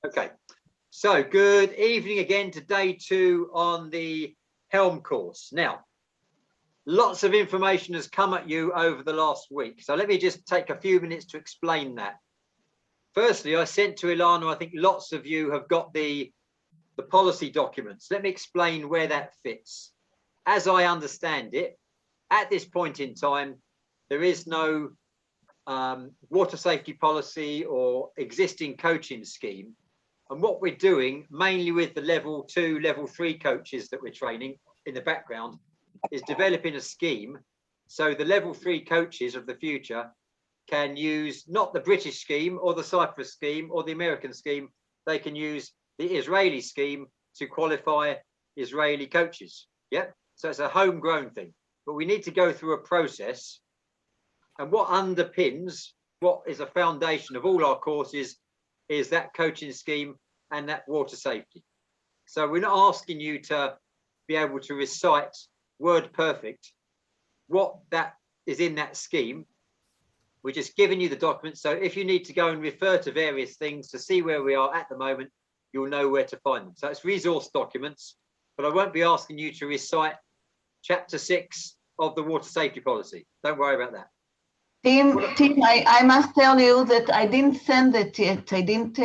Okay, so good evening again to day 2 on the Helm course. Now, lots of information has come at you over the last week, so let me just take a few minutes to explain that. Firstly, I sent to Ilana, I think lots of you have got the policy documents. Let me explain where that fits. As I understand it, at this point in time, there is no water safety policy or existing coaching scheme. And what we're doing, mainly with the level 2, level 3 coaches that we're training in the background, is developing a scheme so the level 3 coaches of the future can use not the British scheme or the Cyprus scheme or the American scheme. They can use the Israeli scheme to qualify Israeli coaches. Yeah, so it's a homegrown thing, but we need to go through a process. And what underpins, what is a foundation of all our courses, is that coaching scheme and that water safety. So we're not asking you to be able to recite word perfect what that is in that scheme. We're just giving you the documents. So if you need to go and refer to various things to see where we are at the moment, you'll know where to find them. So it's resource documents, but I won't be asking you to recite chapter 6 of the water safety policy. Don't worry about that. Tim, I must tell you that I didn't send it yet. I didn't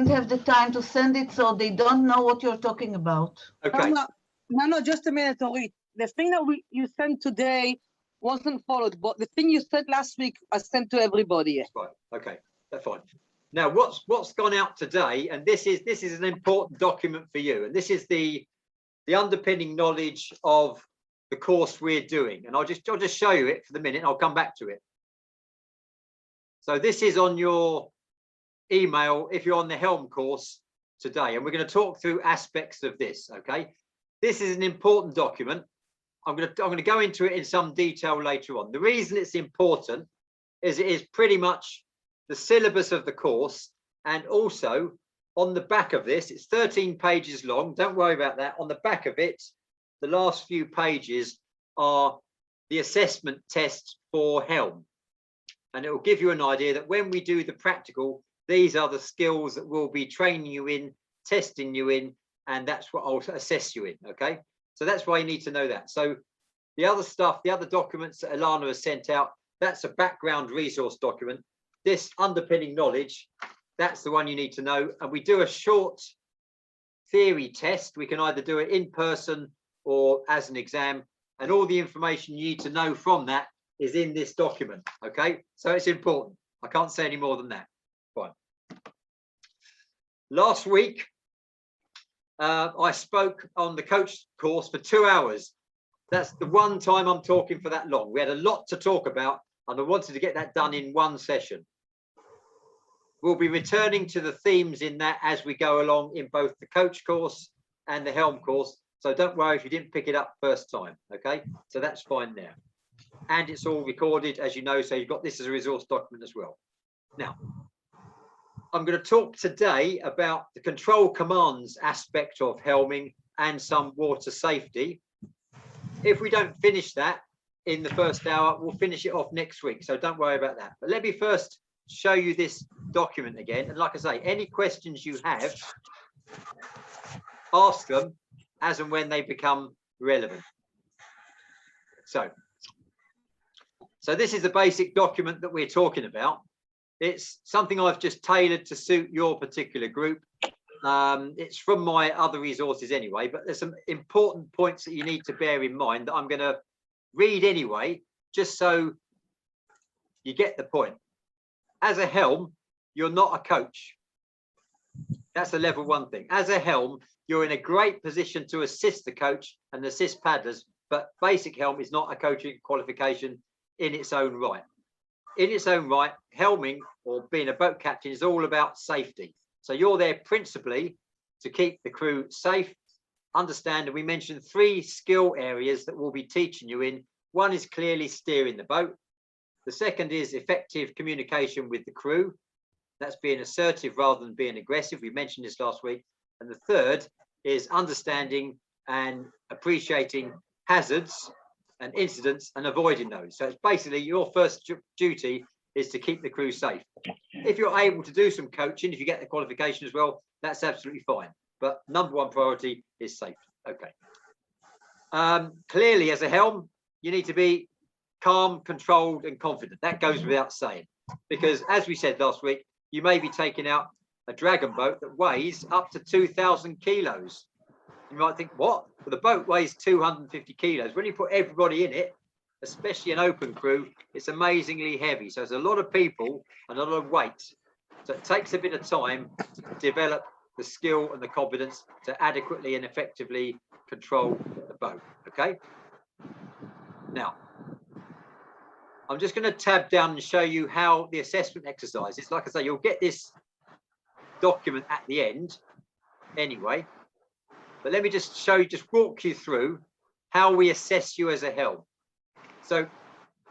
have the time to send it, so they don't know what you're talking about. Okay. No, just a minute, Orit. The thing that you sent today wasn't followed, but the thing you said last week I sent to everybody. That's fine. Okay, that's fine. Now, what's gone out today, and this is an important document for you, and this is the underpinning knowledge of the course we're doing, and I'll just show you it for the minute. I'll come back to it. So this is on your email if you're on the Helm course today, and we're going to talk through aspects of this. Okay, this is an important document. I'm going to go into it in some detail later on. The reason it's important is it is pretty much the syllabus of the course, and also on the back of this, it's 13 pages long. Don't worry about that. On the back of it, the last few pages are the assessment tests for Helm. And it will give you an idea that when we do the practical, these are the skills that we'll be training you in, testing you in, and that's what I'll assess you in, okay? So that's why you need to know that. So the other stuff, the other documents that Ilana has sent out, that's a background resource document. This underpinning knowledge, that's the one you need to know. And we do a short theory test. We can either do it in person or as an exam, and all the information you need to know from that is in this document. Okay, so it's important. I can't say any more than that. Fine. Last week I spoke on the coach course for 2 hours. That's the one time I'm talking for that long. We had a lot to talk about, and I wanted to get that done in one session. We'll be returning to the themes in that as we go along in both the coach course and the Helm course. So don't worry if you didn't pick it up first time, okay? So that's fine there. And it's all recorded, as you know, so you've got this as a resource document as well. Now, I'm going to talk today about the control commands aspect of helming and some water safety. If we don't finish that in the first hour, we'll finish it off next week, so don't worry about that. But let me first show you this document again. And like I say, any questions you have, ask them as and when they become relevant. So this is the basic document that we're talking about. It's something I've just tailored to suit your particular group. It's from my other resources anyway, but there's some important points that you need to bear in mind that I'm going to read anyway, just so you get the point. As a Helm, you're not a coach. That's the level 1 thing. As a Helm, you're in a great position to assist the coach and assist paddlers, but basic Helm is not a coaching qualification in its own right. In its own right, helming or being a boat captain is all about safety. So you're there principally to keep the crew safe. Understand that we mentioned 3 skill areas that we'll be teaching you in. One is clearly steering the boat. The second is effective communication with the crew. That's being assertive rather than being aggressive. We mentioned this last week. And the third is understanding and appreciating hazards and incidents and avoiding those. So it's basically your first duty is to keep the crew safe. If you're able to do some coaching, if you get the qualification as well, that's absolutely fine. But number one priority is safety. Okay. Clearly, as a helm, you need to be calm, controlled, and confident. That goes without saying, because as we said last week, you may be taking out a dragon boat that weighs up to 2,000 kilos. You might think, what? Well, the boat weighs 250 kilos. When you put everybody in it, especially an open crew, it's amazingly heavy. So there's a lot of people and a lot of weight. So it takes a bit of time to develop the skill and the confidence to adequately and effectively control the boat. Okay. Now, I'm just going to tab down and show you how the assessment exercise is. Like I say, you'll get this document at the end anyway. But let me just show you, just walk you through how we assess you as a helm. So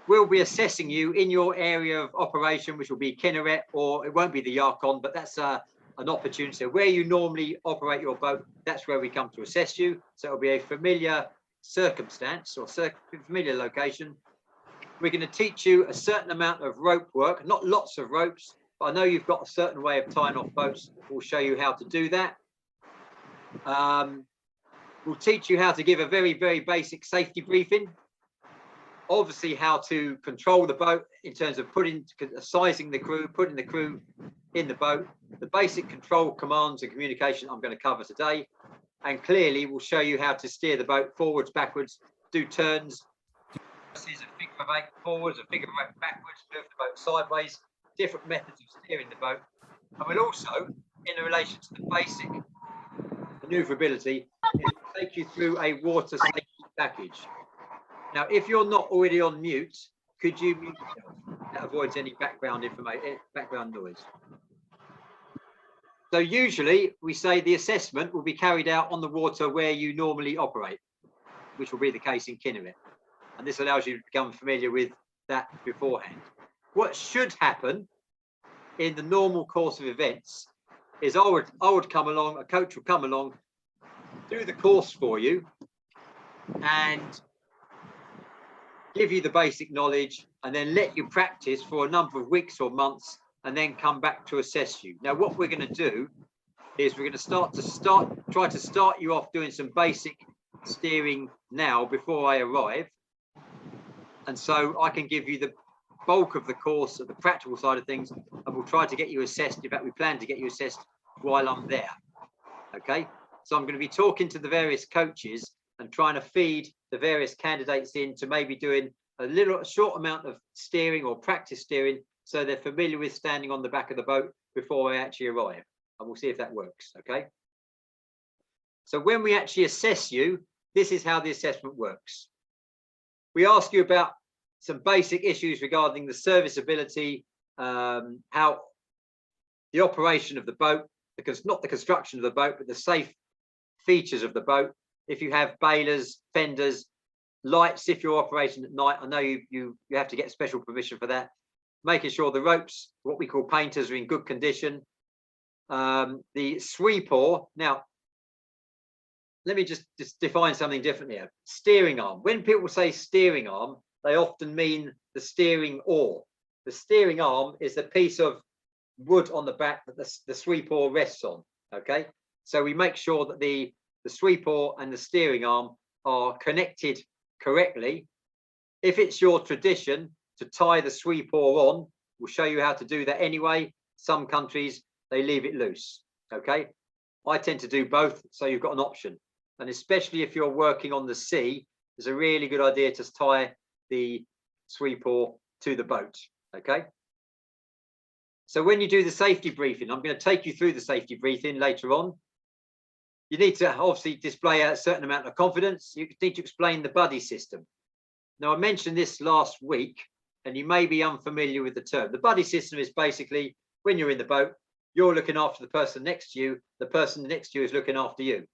we'll be assessing you in your area of operation, which will be Kinneret, or it won't be the Yukon, but that's an opportunity. So where you normally operate your boat, that's where we come to assess you. So it'll be a familiar circumstance or familiar location. We're going to teach you a certain amount of rope work, not lots of ropes, but I know you've got a certain way of tying off boats. We'll show you how to do that. We'll teach you how to give a very, very basic safety briefing. Obviously, how to control the boat in terms of sizing the crew, putting the crew in the boat. The basic control commands and communication I'm going to cover today. And clearly, we'll show you how to steer the boat forwards, backwards, do turns. This is a figure of 8 forwards, a figure of 8 backwards, move the boat sideways, different methods of steering the boat. And we'll also, in relation to the basic maneuverability, take you through a water safety package. Now, if you're not already on mute, could you mute yourself? That avoids any background information, background noise. So usually we say the assessment will be carried out on the water where you normally operate, which will be the case in Kinneret. And this allows you to become familiar with that beforehand. What should happen in the normal course of events is I would come along, a coach will come along, do the course for you, and give you the basic knowledge, and then let you practice for a number of weeks or months, and then come back to assess you. Now, what we're going to do is we're going to try to start you off doing some basic steering now before I arrive. And so I can give you the bulk of the course of the practical side of things, and we'll try to get you assessed. In fact, we plan to get you assessed while I'm there. Okay, so I'm going to be talking to the various coaches and trying to feed the various candidates into maybe doing a short amount of steering or practice steering, so they're familiar with standing on the back of the boat before I actually arrive. And we'll see if that works. Okay, so when we actually assess you, this is how the assessment works. We ask you about some basic issues regarding the serviceability, how the operation of the boat, because not the construction of the boat, but the safe features of the boat. If you have bailers, fenders, lights, if you're operating at night, I know you have to get special permission for that. Making sure the ropes, what we call painters, are in good condition. The sweep oar. Now, let me just define something different here. Steering arm. When people say steering arm, they often mean the steering oar. The steering arm is the piece of wood on the back that the sweep oar rests on. Okay, so we make sure that the sweep oar and the steering arm are connected correctly. If it's your tradition to tie the sweep oar on, we'll show you how to do that anyway. Some countries, they leave it loose. Okay, I tend to do both, so you've got an option. And especially if you're working on the sea, it's a really good idea to tie the sweep oar to the boat. Okay, so when you do the safety briefing, I'm going to take you through the safety briefing later on. You need to obviously display a certain amount of confidence. You need to explain the buddy system. Now, I mentioned this last week, and you may be unfamiliar with the term. The buddy system is basically when you're in the boat, you're looking after the person next to you, the person next to you is looking after you.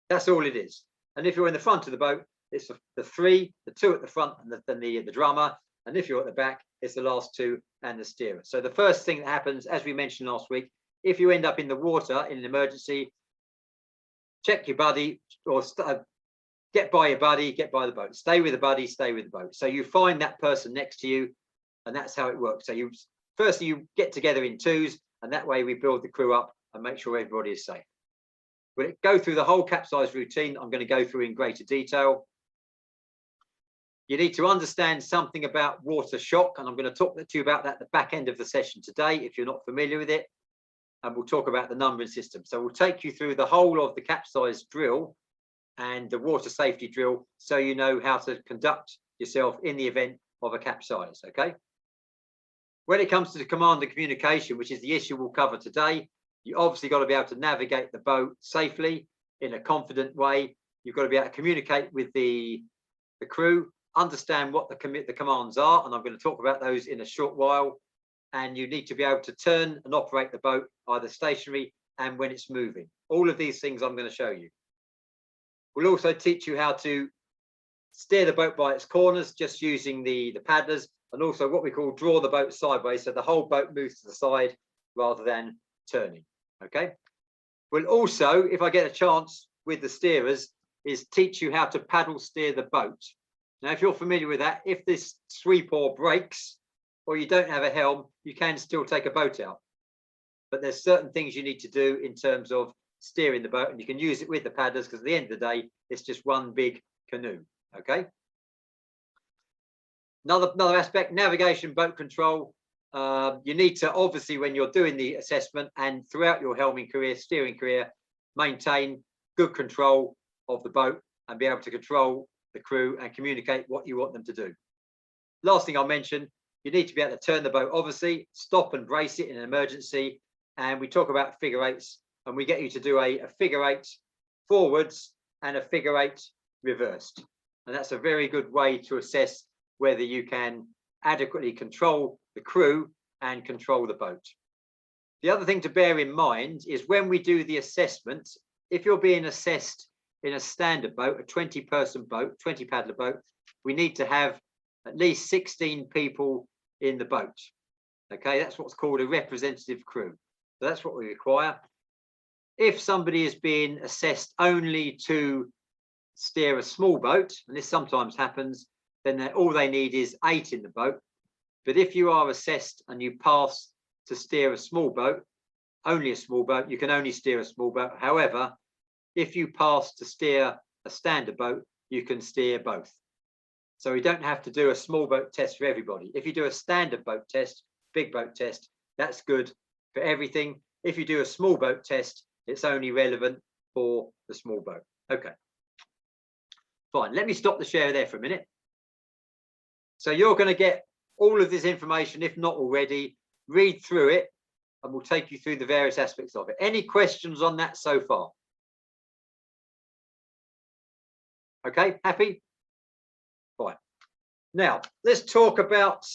That's all it is. And if you're in the front of the boat, it's the two at the front, and then the drummer. And if you're at the back, it's the last two and the steerer. So the first thing that happens, as we mentioned last week, if you end up in the water in an emergency, check your buddy, or get by your buddy, get by the boat. Stay with the buddy, stay with the boat. So you find that person next to you, and that's how it works. So you firstly, you get together in twos, and that way we build the crew up and make sure everybody is safe. We'll go through the whole capsize routine. I'm going to go through in greater detail. You need to understand something about water shock, and I'm going to talk to you about that at the back end of the session today if you're not familiar with it. And we'll talk about the numbering system. So we'll take you through the whole of the capsize drill and the water safety drill, so you know how to conduct yourself in the event of a capsize. Okay. When it comes to the command and communication, which is the issue we'll cover today, you obviously got to be able to navigate the boat safely in a confident way. You've got to be able to communicate with the crew, understand what the commands are, and I'm going to talk about those in a short while. And you need to be able to turn and operate the boat either stationary and when it's moving. All of these things I'm going to show you. We'll also teach you how to steer the boat by its corners, just using the paddlers, and also what we call draw the boat sideways, so the whole boat moves to the side rather than turning. Okay. We'll also, if I get a chance with the steerers, is teach you how to paddle steer the boat. Now, if you're familiar with that, if this sweep oar breaks or you don't have a helm, you can still take a boat out. But there's certain things you need to do in terms of steering the boat, and you can use it with the paddlers because at the end of the day, it's just one big canoe. Okay. Another aspect, navigation, boat control. You need to obviously, when you're doing the assessment and throughout your helming career, steering career, maintain good control of the boat and be able to control the crew and communicate what you want them to do. Last thing I'll mention, you need to be able to turn the boat, obviously, stop and brace it in an emergency. And we talk about figure eights, and we get you to do a figure eight forwards and a figure eight reversed. And that's a very good way to assess whether you can adequately control the crew and control the boat. The other thing to bear in mind is when we do the assessment, if you're being assessed in a standard boat, a 20-person boat, 20 paddler boat, we need to have at least 16 people in the boat. Okay, that's what's called a representative crew. So that's what we require. If somebody is being assessed only to steer a small boat, and this sometimes happens, then all they need is 8 in the boat. But if you are assessed and you pass to steer a small boat, only a small boat, you can only steer a small boat. However, if you pass to steer a standard boat, you can steer both. So we don't have to do a small boat test for everybody. If you do a standard boat test, big boat test, that's good for everything. If you do a small boat test, it's only relevant for the small boat. Okay. Fine. Let me stop the share there for a minute. So you're going to get all of this information, if not already. Read through it, and we'll take you through the various aspects of it. Any questions on that so far? Okay, happy? Fine. Now, let's talk about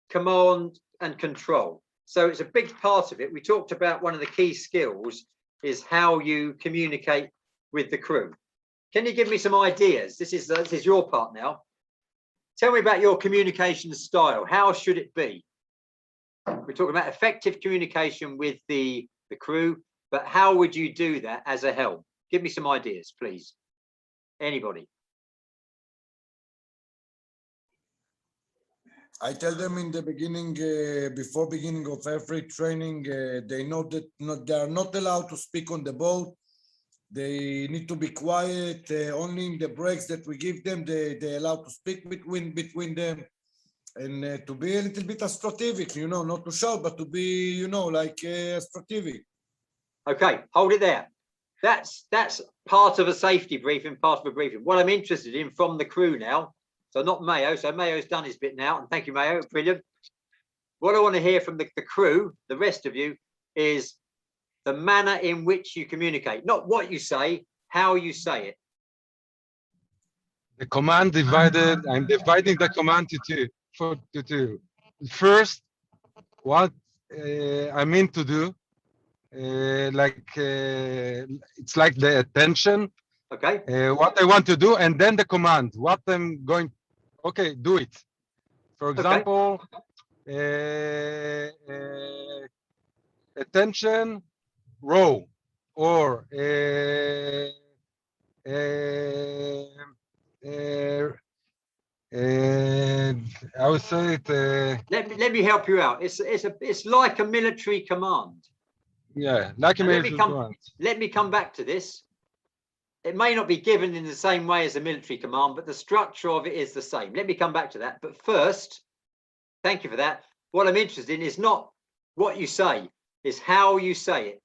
command and control. So it's a big part of it. We talked about one of the key skills is how you communicate with the crew. Can you give me some ideas? This is your part now. Tell me about your communication style. How should it be? We're talking about effective communication with the crew, but how would you do that as a helm? Give me some ideas, please. Anybody? I tell them in the beginning, before beginning of every training, they know that they are not allowed to speak on the boat. They need to be quiet. Only in the breaks that we give them, they allowed to speak between them, and to be a little bit strategic, you know, not to shout, but to be, you know, like strategic. Okay, hold it there. That's part of a safety briefing, part of a briefing. What I'm interested in from the crew now, so not Mayo, so Mayo's done his bit now, and thank you, Mayo, brilliant. What I want to hear from the crew, the rest of you, is the manner in which you communicate, not what you say, how you say it. The command divided, I'm dividing the command to two. First, what I mean to do, it's like the attention, Okay. what I want to do, and then the command, what I'm going, okay, do it. For example, attention, row, or And I would say it, Let me help you out. It's like a military command. yeah, like a Now, military command. let me come back to this. It may not be given in the same way as a military command, but the structure of it is the same. Let me come back to that. But first, thank you for that. What I'm interested in is not what you say, is how you say it.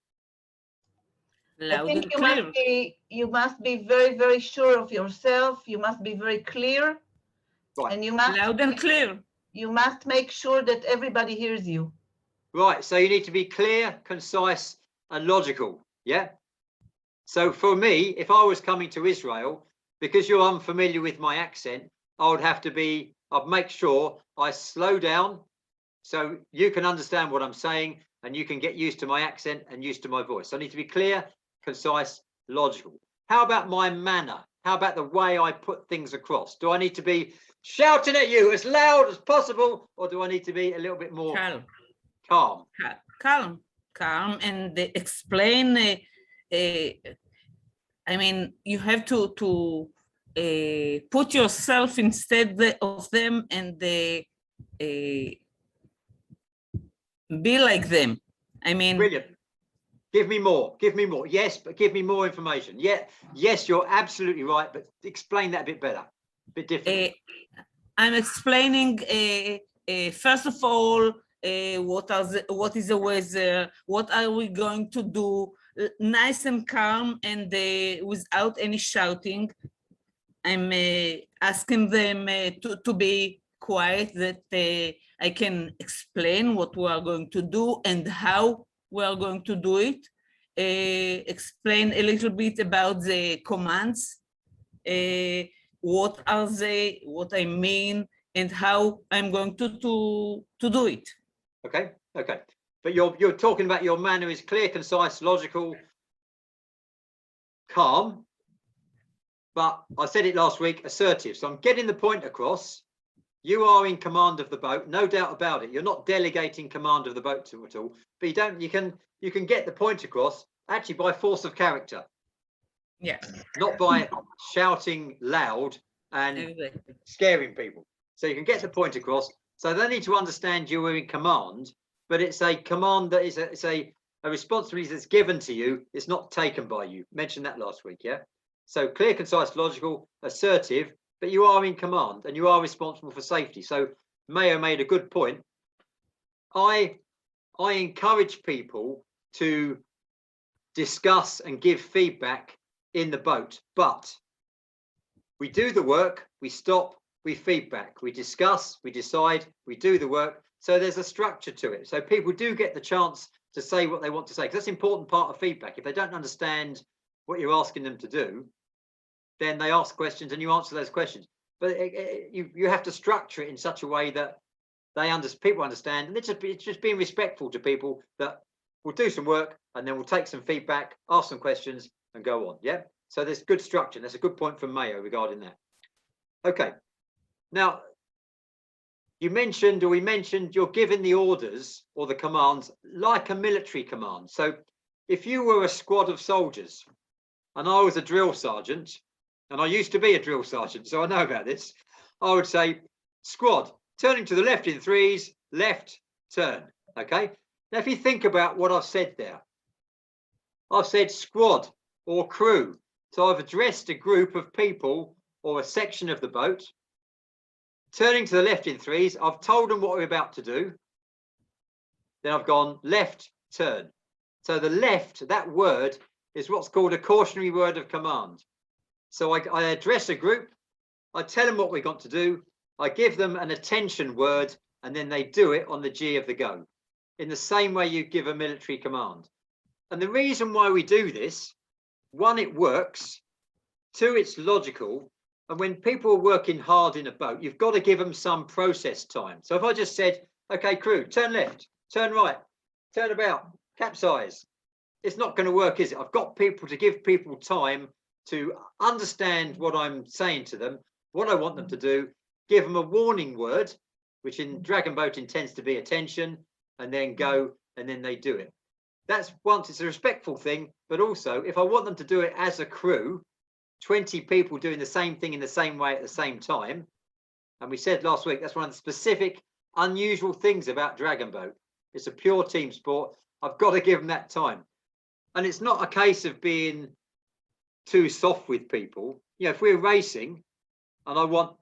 I Loud think and clear. you must be very, very sure of yourself. You must be very clear. Right. And Loud and clear. you must make sure that everybody hears you. Right. So you need to be clear, concise, and logical. Yeah. So for me, if I was coming to Israel, because you're unfamiliar with my accent, I'd make sure I slow down so you can understand what I'm saying and you can get used to my accent and used to my voice. So I need to be clear, concise, logical. How about my manner? How about the way I put things across? Do I need to be shouting at you as loud as possible, or do I need to be a little bit more calm? Calm, and explain. I mean, you have to put yourself instead of them and be like them. I mean, Brilliant. Give me more. Give me more. Yes, but give me more information. Yeah. Yes, you're absolutely right. But explain that a bit better, a bit differently. I'm explaining. First of all, what is the weather? What are we going to do? Nice and calm and without any shouting. I'm asking them to be quiet, that I can explain what we are going to do and how we are going to do it. Explain a little bit about the commands, what are they, what I mean, and how I'm going to do it. Okay. Okay. But you're talking about your manner is clear, concise, logical, calm. But I said it last week, assertive. So I'm getting the point across. You are in command of the boat, no doubt about it. You're not delegating command of the boat to at all, but you can get the point across actually by force of character. Yeah. Not by shouting loud and Exactly. scaring people. So you can get the point across. So they need to understand you are in command, but it's a command that is a responsibility that's given to you. It's not taken by you. Mentioned that last week, yeah? So clear, concise, logical, assertive, but you are in command and you are responsible for safety. So Mayo made a good point. I encourage people to discuss and give feedback in the boat, but we do the work, we stop, we feedback, we discuss, we decide, we do the work. So there's a structure to it. So people do get the chance to say what they want to say, because that's an important part of feedback. If they don't understand what you're asking them to do, then they ask questions and you answer those questions. But you have to structure it in such a way that people understand, and it's just being respectful to people that we'll do some work and then we'll take some feedback, ask some questions and go on. Yeah. So there's good structure. That's a good point from Mayo regarding that. Okay. Now, we mentioned you're given the orders or the commands like a military command. So if you were a squad of soldiers and I was a drill sergeant, and I used to be a drill sergeant, so I know about this, I would say, squad, turning to the left in threes, left, turn. Okay. Now, if you think about what I've said there, I've said squad or crew. So I've addressed a group of people or a section of the boat. Turning to the left in threes, I've told them what we're about to do. Then I've gone left, turn. So the left, that word is what's called a cautionary word of command. So I address a group, I tell them what we've got to do, I give them an attention word, and then they do it on the G of the go, in the same way you give a military command. And the reason why we do this, one, it works, two, it's logical, and when people are working hard in a boat, you've got to give them some process time. So if I just said, okay, crew, turn left, turn right, turn about, capsize, it's not going to work, is it? I've got to give people time to understand what I'm saying to them, what I want them to do, give them a warning word, which in dragon boating tends to be attention, and then go, and then they do it. That's once, it's a respectful thing, but also if I want them to do it as a crew, 20 people doing the same thing in the same way at the same time, And we said last week, that's one of the specific, unusual things about Dragon Boat. It's a pure team sport. I've got to give them that time. And it's not a case of being too soft with people. You know, if we're racing and I want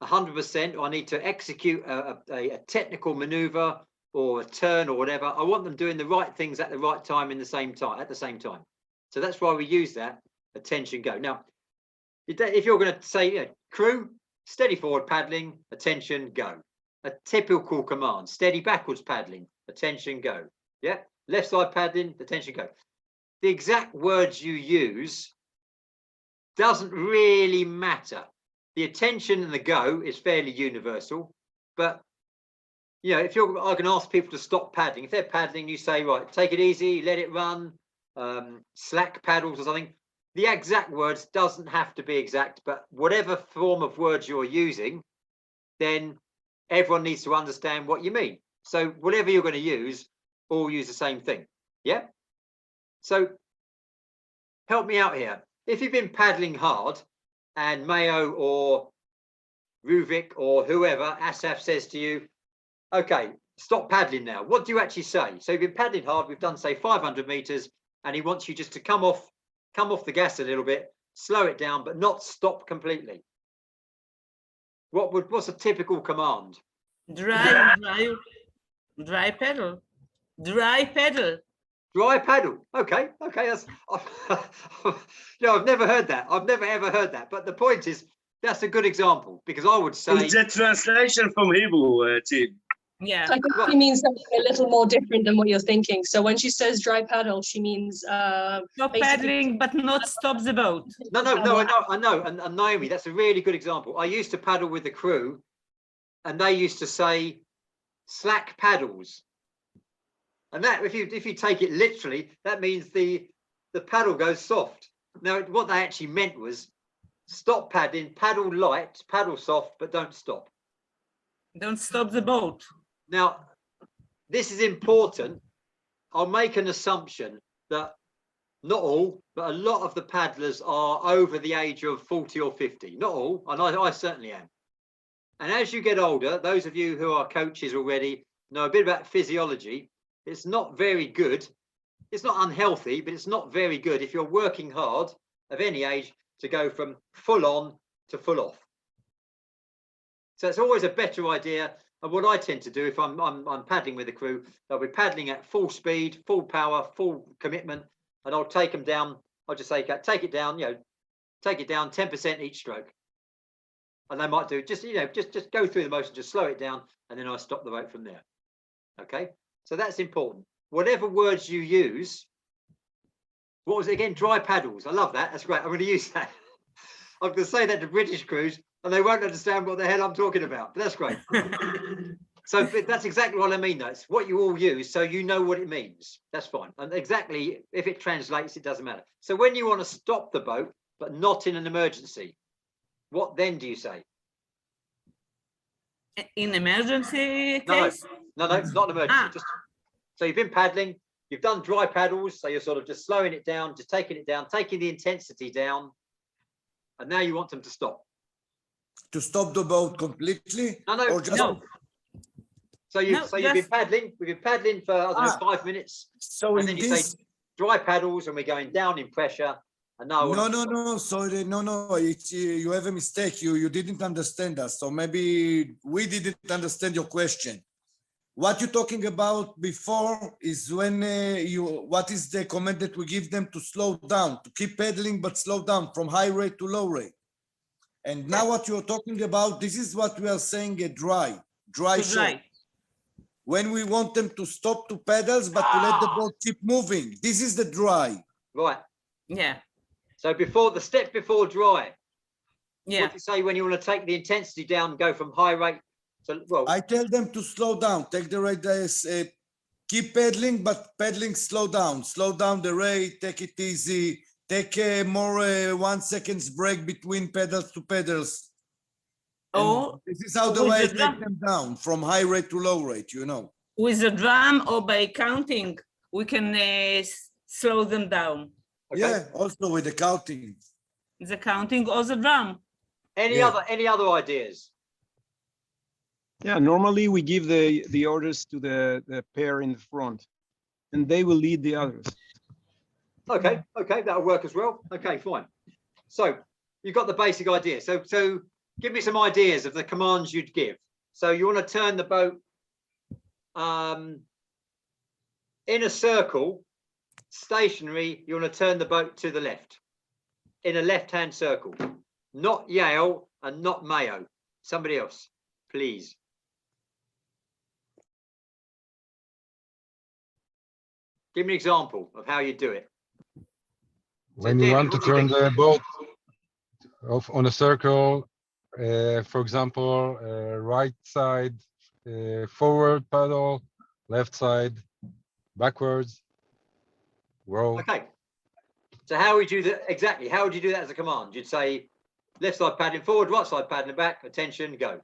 100%, or I need to execute a technical maneuver or a turn or whatever, I want them doing the right things at the right time at the same time. So that's why we use that attention go. Now, if you're going to say, you know, crew, steady forward paddling, attention go. A typical command, steady backwards paddling, attention go. Yeah, left side paddling, attention go. The exact words you use doesn't really matter. The attention and the go is fairly universal, but you know, if you're, I can ask people to stop paddling. If they're paddling, you say, right, take it easy, let it run, slack paddles or something. The exact words doesn't have to be exact, but whatever form of words you're using, then everyone needs to understand what you mean. So whatever you're going to use, all use the same thing. Yeah. So help me out here. If you've been paddling hard and Mayo or Ruvik or whoever, Asaf says to you, okay, stop paddling now. What do you actually say? So you've been paddling hard. We've done, say, 500 meters, and he wants you just to come off the gas a little bit, slow it down, but not stop completely. What's a typical command? Dry pedal. Dry pedal. Dry paddle. Okay. That's yeah, I've never heard that. I've never ever heard that. But the point is, that's a good example, because I would say It's a translation from Hebrew, Tim. Yeah. I think she means something a little more different than what you're thinking. So when she says dry paddle, she means Stop basically- paddling, but not stop the boat. no, I know. And Naomi, that's a really good example. I used to paddle with the crew, and they used to say slack paddles. And that, if you take it literally, that means the paddle goes soft. Now, what they actually meant was stop paddling, paddle light, paddle soft, but don't stop. Don't stop the boat. Now, this is important. I'll make an assumption that not all, but a lot of the paddlers are over the age of 40 or 50. Not all, and I certainly am. And as you get older, those of you who are coaches already know a bit about physiology. It's not very good. It's not unhealthy, but it's not very good if you're working hard of any age to go from full on to full off. So it's always a better idea. And what I tend to do if I'm paddling with the crew, they'll be paddling at full speed, full power, full commitment, and I'll take them down. I'll just say, take it down, take it down 10% each stroke. And they might do just go through the motion, just slow it down, and then I stop the boat from there. Okay, so that's important. Whatever words you use, what was it again? Dry paddles. I love that. That's great. I'm going to use that. I'm going to say that to British crews, and they won't understand what the hell I'm talking about. But that's great. So that's exactly what I mean, though. It's what you all use, so you know what it means. That's fine. And exactly, if it translates, it doesn't matter. So when you want to stop the boat, but not in an emergency, what then do you say? In emergency case? No, it's not an emergency. So you've been paddling, you've done dry paddles, so you're sort of just slowing it down, just taking it down, taking the intensity down, and now you want them to stop. To stop the boat completely? No. So you've been paddling. We've been paddling for I don't know, 5 minutes. So and then you say dry paddles, and we're going down in pressure. And now no. Sorry, no. It's you have a mistake. You didn't understand us. So maybe we didn't understand your question. What you're talking about before is when what is the command that we give them to slow down, to keep pedaling but slow down from high rate to low rate. And now what you're talking about, this is what we are saying, a dry shot. When we want them to stop to pedals but to let the boat keep moving. This is the dry. Right. Yeah. So before the step before dry. Yeah. What do you say when you want to take the intensity down and go from high rate? So, well, I tell them to slow down, take the rate, keep pedaling, but pedaling slow down the rate, take it easy, take a more 1 second's break between pedals to pedals. Or this is how the way I take them down from high rate to low rate, with the drum or by counting, we can slow them down. okay. Yeah, also with the counting. The counting or the drum. Any other ideas? Yeah, normally we give the orders to the pair in the front, and they will lead the others. Okay, okay, that'll work as well. Okay, fine. So you've got the basic idea. So give me some ideas of the commands you'd give. So you want to turn the boat in a circle, stationary. You want to turn the boat to the left, in a left-hand circle. Not Yale and not Mayo. Somebody else, please. Give me an example of how you do it. When you want to turn the boat on a circle, for example, right side forward paddle, left side backwards, row. Okay. So how would you do that exactly? How would you do that as a command? You'd say left side paddling forward, right side paddling back, attention, go.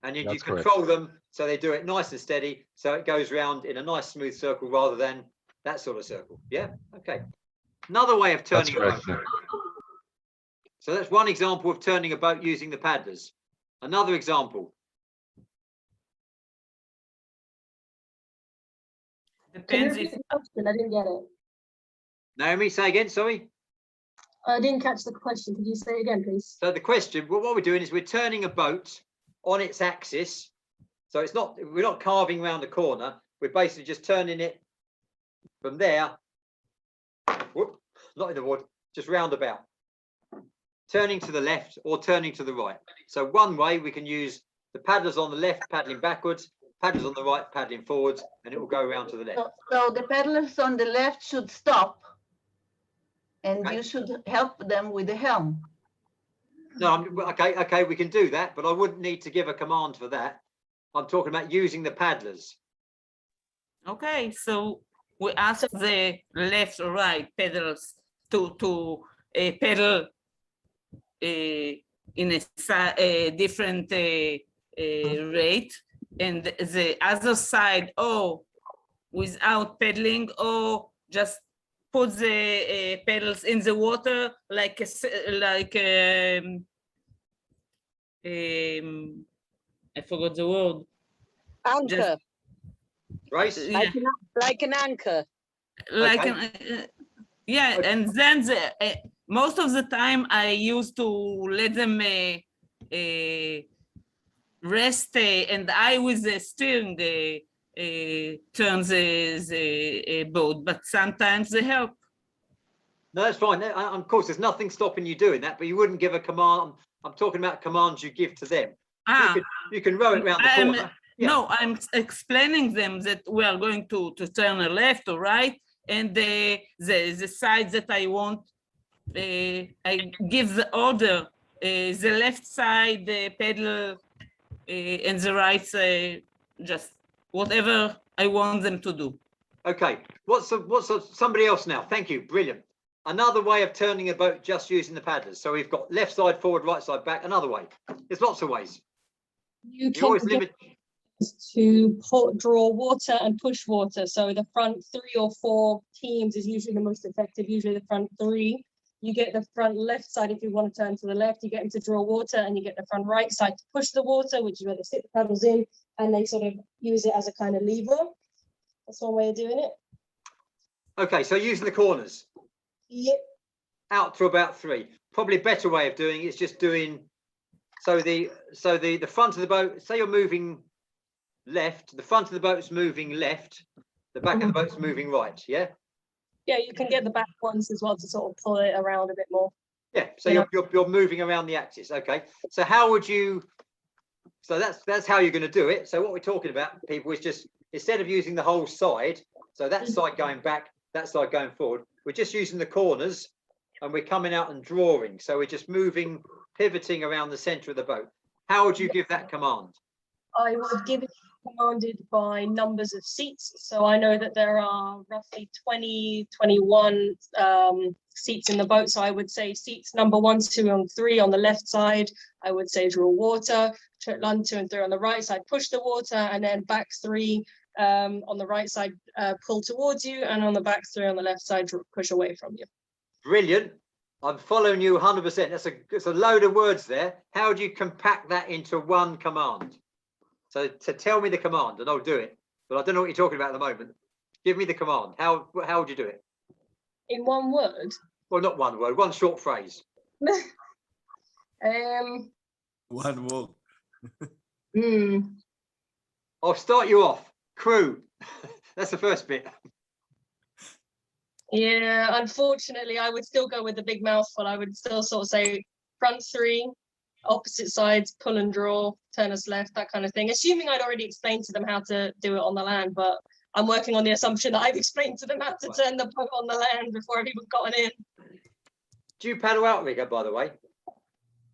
And then you control them so they do it nice and steady, so it goes round in a nice smooth circle rather than that sort of circle. Yeah. Okay. Another way of turning a boat. So that's one example of turning a boat using the paddlers. Another example. Can you Depends repeat if the question? I didn't get it. Naomi, say again, sorry. I didn't catch the question. Could you say it again, please? So the question, what we're doing is we're turning a boat on its axis. So it's not, we're not carving around the corner. We're basically just turning it from there, whoop, not in the wood, just roundabout. Turning to the left or turning to the right. So one way we can use the paddlers on the left paddling backwards, paddlers on the right paddling forwards, and it will go around to the left. So the paddlers on the left should stop, and Okay. you should help them with the helm. No, okay, we can do that, but I wouldn't need to give a command for that. I'm talking about using the paddlers. okay, so we ask the left or right pedals to pedal in a different rate, and the other side, or without pedaling, or just put the pedals in the water like I forgot the word. Anchor, Grace? Yeah, like an anchor. like Okay. yeah, Okay. and then most of the time I used to let them rest, and I with the steering turn the boat, but sometimes they help. No, that's fine. Of course, there's nothing stopping you doing that, but you wouldn't give a command. I'm talking about commands you give to them. You can row it around the corner. Yeah. No, I'm explaining them that we are going to turn a left or right, and the side that I want, I give the order, the left side pedal, and the right side, just whatever I want them to do. Okay. What's somebody else now? Thank you. Brilliant. Another way of turning a boat just using the paddlers. So we've got left side forward, right side back. Another way. There's lots of ways. You You always can limit. to draw water and push water. So the front 3 or 4 teams is usually the most effective, usually the front 3. You get the front left side if you want to turn to the left, you get them to draw water, and you get the front right side to push the water, which is where they stick the paddles in, and they sort of use it as a kind of lever. That's one way of doing it. Okay, so using the corners. Yep. Out to about 3. Probably a better way of doing it is just doing, so the front of the boat, say you're moving left, the front of the boat's moving left, the back of the boat's moving right, yeah? Yeah, you can get the back ones as well to sort of pull it around a bit more. Yeah, so you're moving around the axis, okay? So how would you, so that's how you're going to do it. So what we're talking about, people, is just, instead of using the whole side, so that side going back, that side going forward, we're just using the corners, and we're coming out and drawing. So we're just moving, pivoting around the center of the boat. How would you give that command? I would give it commanded by numbers of seats. So I know that there are roughly 20, 21 seats in the boat. So I would say seats number 1, 2, and 3 on the left side. I would say draw water, 1, 2, and 3 on the right side, push the water, and then back 3 on the right side, pull towards you, and on the back 3 on the left side, push away from you. Brilliant. I'm following you 100%. That's a load of words there. How do you compact that into one command? So tell me the command and I'll do it. But I don't know what you're talking about at the moment. Give me the command. How would you do it? In one word. Well, not one word, one short phrase. One word. I'll start you off. Crew. That's the first bit. Yeah, unfortunately, I would still go with the big mouthful. I would still sort of say front three, opposite sides, pull and draw, turn us left, that kind of thing. Assuming I'd already explained to them how to do it on the land, but I'm working on the assumption that I've explained to them how to turn the boat on the land before I've even gotten in. Do you paddle outrigger, by the way?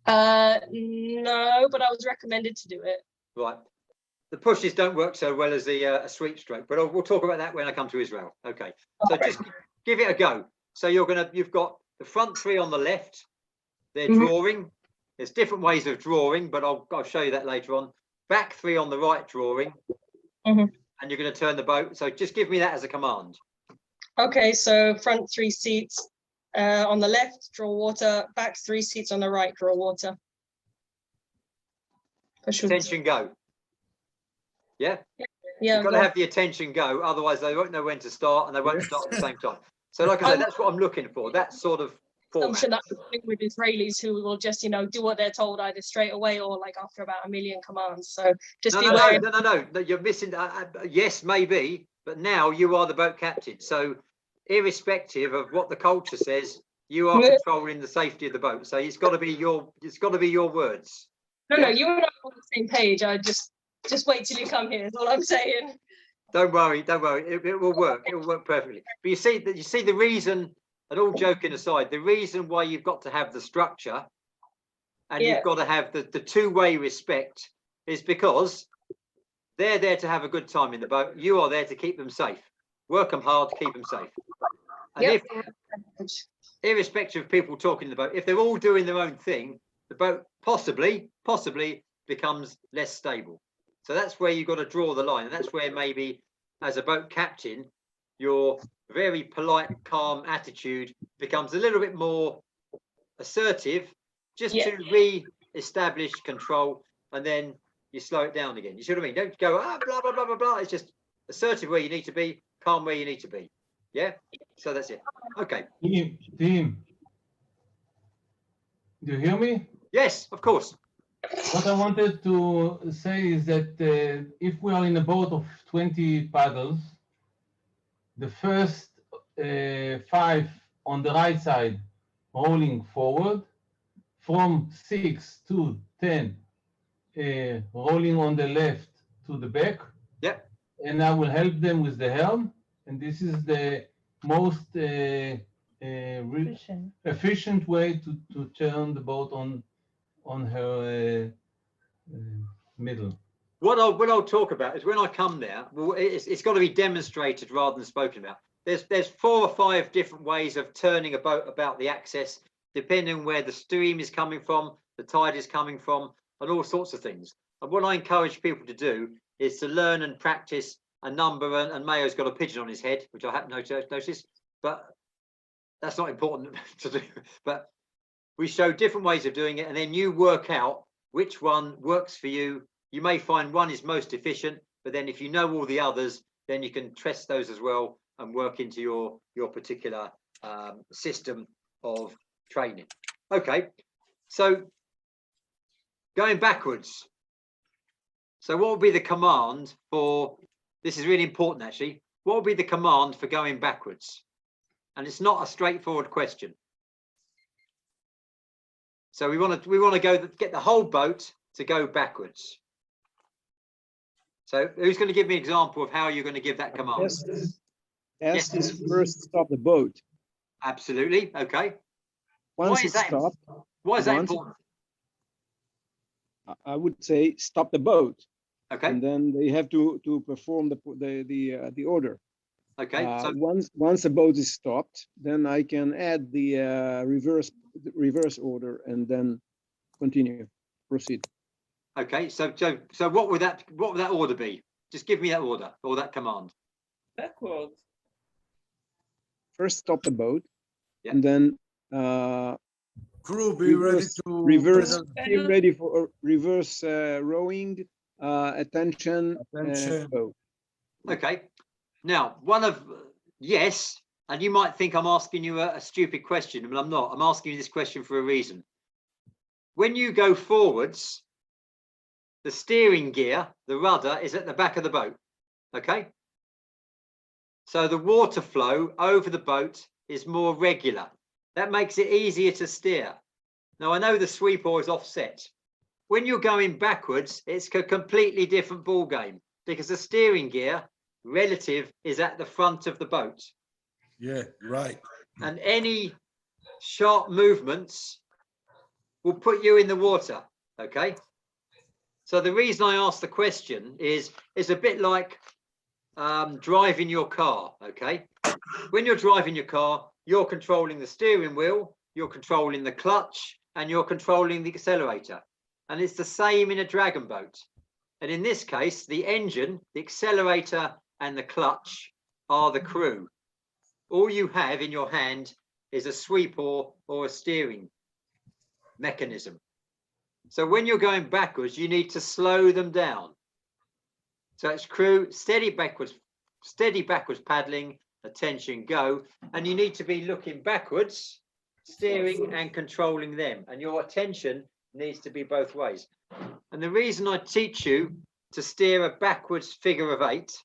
No, but I was recommended to do it. Right. The pushes don't work so well as the a sweep stroke, but we'll talk about that when I come to Israel. Okay. So just give it a go. So you've got the front three on the left. They're drawing. There's different ways of drawing, but I'll show you that later on. Back three on the right drawing, and you're going to turn the boat. So just give me that as a command. Okay, so front three seats on the left, draw water. Back three seats on the right, draw water. Attention, go. Yeah? Yeah. You've got to have the attention go, otherwise they won't know when to start and they won't start at the same time. So like I said, that's what I'm looking for, that sort of format. That with Israelis who will just, do what they're told either straight away or like after about a million commands. So just be wary. No, you're missing. Yes, maybe, but now you are the boat captain. So irrespective of what the culture says, you are controlling the safety of the boat. So it's got to be your words. No, you and I are on the same page. I just wait till you come here is all I'm saying. Don't worry. It will work. It will work perfectly. But you see the reason, and all joking aside, the reason why you've got to have the structure and you've got to have the two-way respect is because they're there to have a good time in the boat. You are there to keep them safe. Work them hard to keep them safe. And if, irrespective of people talking in the boat, if they're all doing their own thing, the boat possibly becomes less stable. So that's where you've got to draw the line. And that's where maybe as a boat captain, your very polite, calm attitude becomes a little bit more assertive, just to re-establish control, and then you slow it down again. You see what I mean? Don't go, blah, blah, blah, blah, blah. It's just assertive where you need to be, calm where you need to be. Yeah? So that's it. Okay. Team. Do you hear me? Yes, of course. What I wanted to say is that if we are in a boat of 20 paddles, the first 5 on the right side rolling forward, from 6 to 10 rolling on the left to the back. Yep. And I will help them with the helm. And this is the most efficient way to turn the boat on her middle. What I'll talk about is when I come there, well, it's got to be demonstrated rather than spoken about. There's 4 or 5 different ways of turning a boat about the axis, depending on where the stream is coming from, the tide is coming from, and all sorts of things. And what I encourage people to do is to learn and practice a number. And Mayo's got a pigeon on his head, which I haven't noticed, but that's not important to do. But we show different ways of doing it, and then you work out which one works for you. You may find one is most efficient, but then if you know all the others, then you can test those as well and work into your particular system of training. Okay, so going backwards. So what would be the command for, this is really important actually, what would be the command for going backwards? And it's not a straightforward question. So we want to get the whole boat to go backwards. So who's going to give me an example of how you're going to give that command? S is first stop the boat. Absolutely. Okay. Once it's stopped. Why is that important? I would say stop the boat. Okay. And then they have to perform the order. Okay. So once the boat is stopped, then I can add the reverse order and then proceed. Okay. So what would that order be? Just give me that order or that command. Backwards. First stop the boat, and then crew be ready to reverse. Be ready for reverse rowing attention, Attention. go. Okay. Now, yes, and you might think I'm asking you a stupid question, but I'm not. I'm asking you this question for a reason. When you go forwards, the steering gear, the rudder, is at the back of the boat. Okay. So the water flow over the boat is more regular. That makes it easier to steer. Now, I know the sweep oar is offset. When you're going backwards, it's a completely different ball game because the steering gear relative is at the front of the boat. Yeah, right. And any sharp movements will put you in the water. Okay. So the reason I asked the question is it's a bit like driving your car. Okay. When you're driving your car, you're controlling the steering wheel, you're controlling the clutch, and you're controlling the accelerator. And it's the same in a dragon boat. And in this case, the engine, the accelerator, and the clutch are the crew. All you have in your hand is a sweep oar or a steering mechanism. So when you're going backwards, you need to slow them down. So it's crew, steady backwards paddling, attention, go. And you need to be looking backwards, steering and controlling them. And your attention needs to be both ways. And the reason I teach you to steer a backwards figure of 8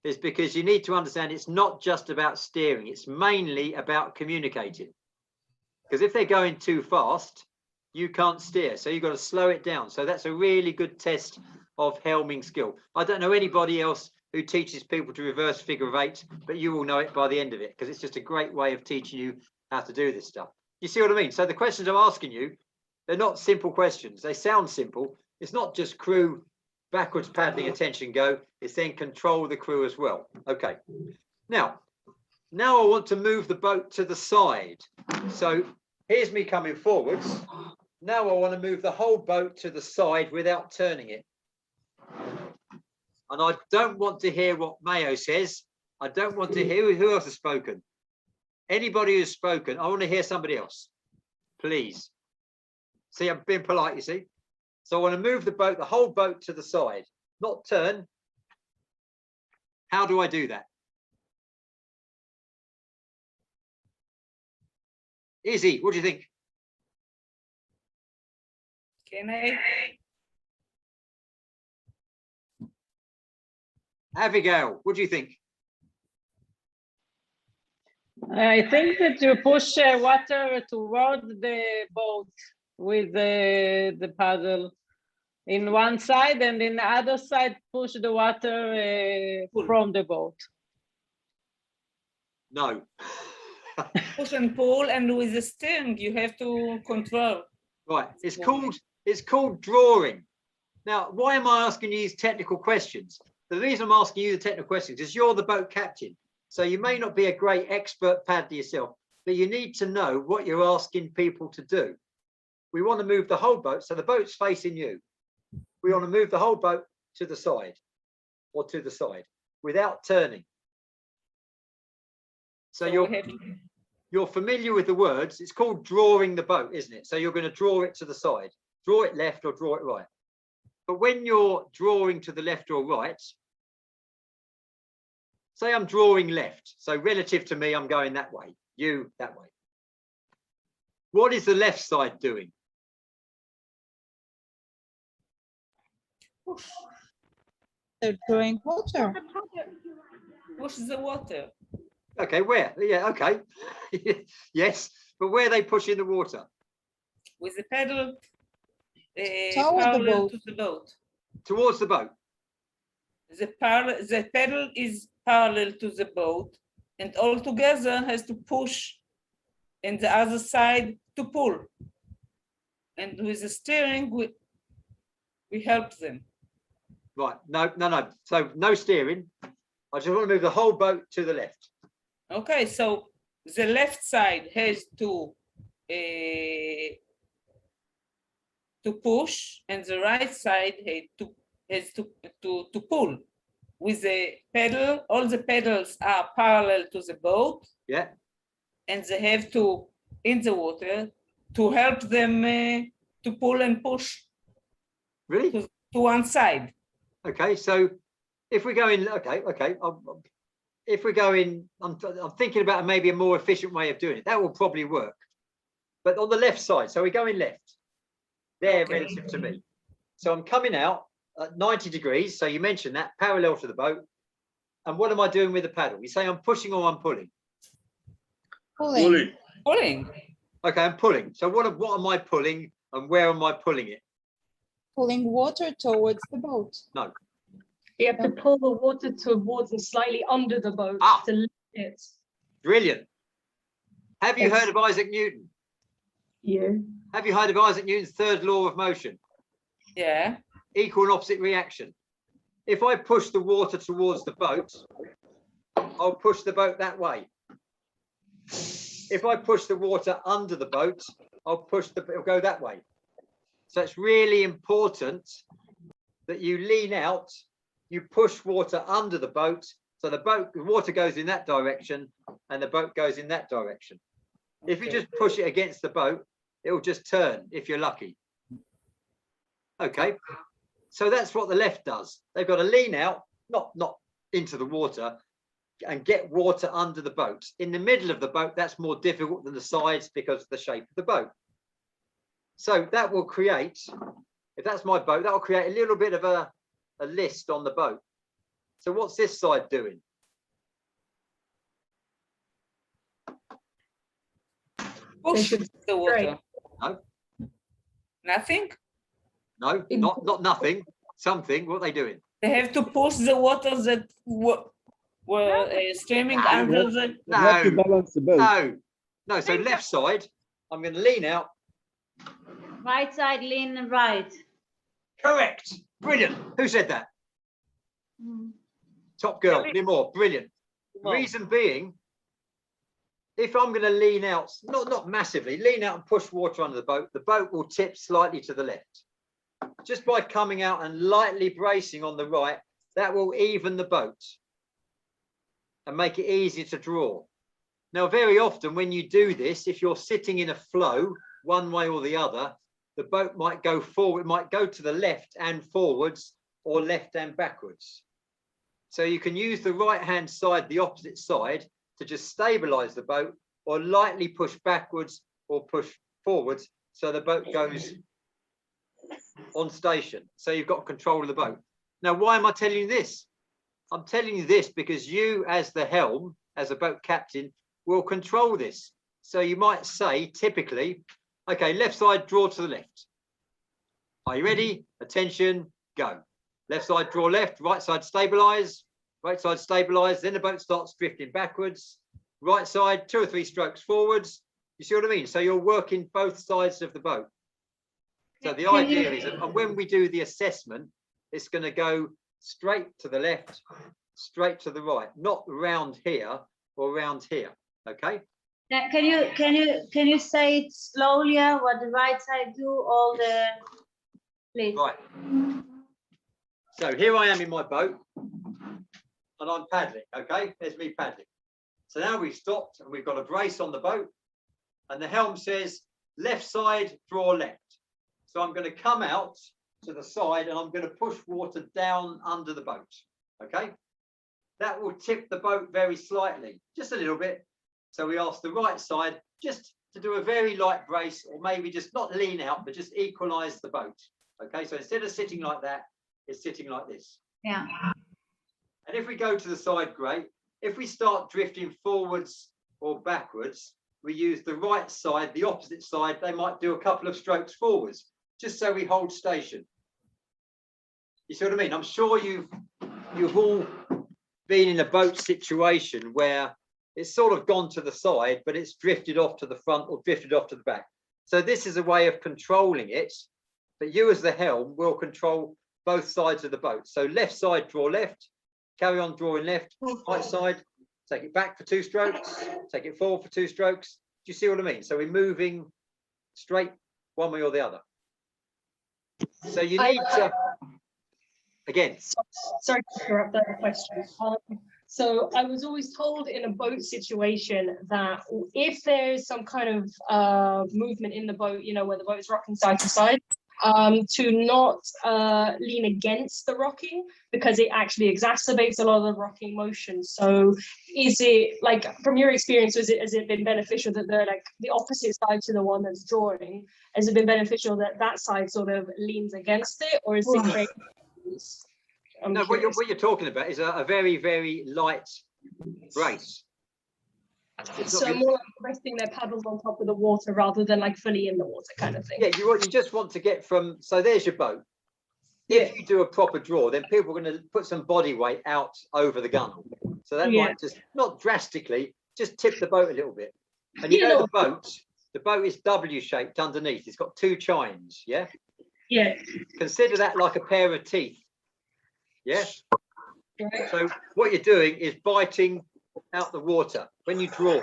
is because you need to understand it's not just about steering, it's mainly about communicating. Because if they're going too fast, you can't steer, so you've got to slow it down. So that's a really good test of helming skill. I don't know anybody else who teaches people to reverse figure of 8, but you will know it by the end of it, because it's just a great way of teaching you how to do this stuff. You see what I mean? So the questions I'm asking you, they're not simple questions. They sound simple. It's not just crew, backwards paddling, attention, go. It's then control the crew as well. Okay. Now I want to move the boat to the side. So here's me coming forwards. Now I want to move the whole boat to the side without turning it. And I don't want to hear what Mayo says. I don't want to hear who else has spoken. Anybody who's spoken, I want to hear somebody else. Please. See, I'm being polite, you see. So I want to move the boat, the whole boat to the side, not turn. How do I do that? Izzy, what do you think? Can I? Abigail, what do you think? I think that you push water toward the boat with the paddle in one side, and in the other side push the water from the boat. No. Push and pull, and with the steering you have to control. Right, it's called drawing. Now, why am I asking you these technical questions? The reason I'm asking you the technical questions is you're the boat captain. So you may not be a great expert paddler yourself, but you need to know what you're asking people to do. We want to move the whole boat, so the boat's facing you. We want to move the whole boat to the side or to the side without turning. So you're familiar with the words. It's called drawing the boat, isn't it? So you're going to draw it to the side, draw it left or draw it right. But when you're drawing to the left or right, say I'm drawing left. So relative to me, I'm going that way, you that way. What is the left side doing? They're drawing water. Push the water. Okay, where? Yeah, okay. Yes, but where are they pushing the water? With the pedal Toward the parallel boat. to the boat. Towards the boat. The pedal is parallel to the boat, and all together has to push, and the other side to pull. And with the steering, we help them. Right, no. So no steering. I just want to move the whole boat to the left. Okay, so the left side has to push, and the right side has to pull. With the pedal, all the pedals are parallel to the boat. Yeah. And they have to, in the water, to help them to pull and push. Really? to one side. Okay, so if we go in, if we go in, I'm thinking about maybe a more efficient way of doing it. That will probably work. But on the left side, so we're going left, there relative to me. So I'm coming out at 90 degrees. So you mentioned that, parallel to the boat. And what am I doing with the paddle? You say I'm pushing or I'm pulling? Pulling. Pulling. Okay, I'm pulling. So what am I pulling and where am I pulling it? Pulling water towards the boat. No. You have to pull the water towards and slightly under the boat to lift it. Brilliant. Have you heard of Isaac Newton? Yeah. Have you heard of Isaac Newton's third law of motion? Yeah. Equal and opposite reaction. If I push the water towards the boat, I'll push the boat that way. If I push the water under the boat, it'll go that way. So it's really important that you lean out, you push water under the boat, so the water goes in that direction and the boat goes in that direction. If you just push it against the boat, it will just turn if you're lucky. Okay, so that's what the left does. They've got to lean out, not into the water, and get water under the boat. In the middle of the boat, that's more difficult than the sides because of the shape of the boat. So that will create, if that's my boat, that will create a little bit of a list on the boat. So what's this side doing? Push the water. No. Nothing? No, not nothing. Something. What are they doing? They have to push the water that were streaming under the... You have to balance the boat. No. So left side, I'm going to lean out. Right side, lean right. Correct. Brilliant. Who said that? Top girl, Limor. Brilliant. Reason being, if I'm going to lean out, not massively, lean out and push water under the boat will tip slightly to the left. Just by coming out and lightly bracing on the right, that will even the boat and make it easier to draw. Now, very often when you do this, if you're sitting in a flow, one way or the other, the boat might go forward, it might go to the left and forwards or left and backwards. So you can use the right-hand side, the opposite side, to just stabilize the boat or lightly push backwards or push forwards so the boat goes on station. So you've got control of the boat. Now, why am I telling you this? I'm telling you this because you, as the helm, as a boat captain, will control this. So you might say, typically, okay, left side, draw to the left. Are you ready? Attention, go. Left side, draw left, right side, stabilize, right side, stabilize. Then the boat starts drifting backwards. Right side, 2 or 3 strokes forwards. You see what I mean? So you're working both sides of the boat. So the idea is, and when we do the assessment, it's going to go straight to the left, straight to the right, not round here or round here. Okay. Can you say it slowly? What the right side do? All the please. Right. So here I am in my boat, and I'm paddling. Okay, there's me paddling. So now we've stopped, and we've got a brace on the boat, and the helm says left side, draw left. So I'm going to come out to the side and I'm going to push water down under the boat. Okay, that will tip the boat very slightly, just a little bit. So we ask the right side just to do a very light brace, or maybe just not lean out, but just equalize the boat. Okay, so instead of sitting like that, it's sitting like this. Yeah. And if we go to the side, great. If we start drifting forwards or backwards, we use the right side, the opposite side. They might do a couple of strokes forwards, just so we hold station. You see what I mean? I'm sure you've all been in a boat situation where it's sort of gone to the side, but it's drifted off to the front or drifted off to the back. So this is a way of controlling it, but you as the helm will control both sides of the boat. So left side, draw left, carry on drawing left, right side, take it back for 2 strokes, take it forward for 2 strokes. Do you see what I mean? So we're moving straight one way or the other. So you need to, again. Sorry to interrupt that question. So I was always told in a boat situation that if there's some kind of movement in the boat, you know, where the boat is rocking side to side, to not lean against the rocking, because it actually exacerbates a lot of the rocking motion. So is it, like, from your experience, has it been beneficial that they're like the opposite side to the one that's drawing? Has it been beneficial that that side sort of leans against it, or is it great? No, what you're talking about is a very, very light brace. So more like resting their paddles on top of the water rather than like fully in the water kind of thing. Yeah, you just want to get from, so there's your boat. If you do a proper draw, then people are going to put some body weight out over the gunnel. So that might just, not drastically, just tip the boat a little bit. And you know the boat is W-shaped underneath. It's got two chines, yeah? Yeah. Consider that like a pair of teeth. Yeah? Right. So what you're doing is biting out the water when you draw.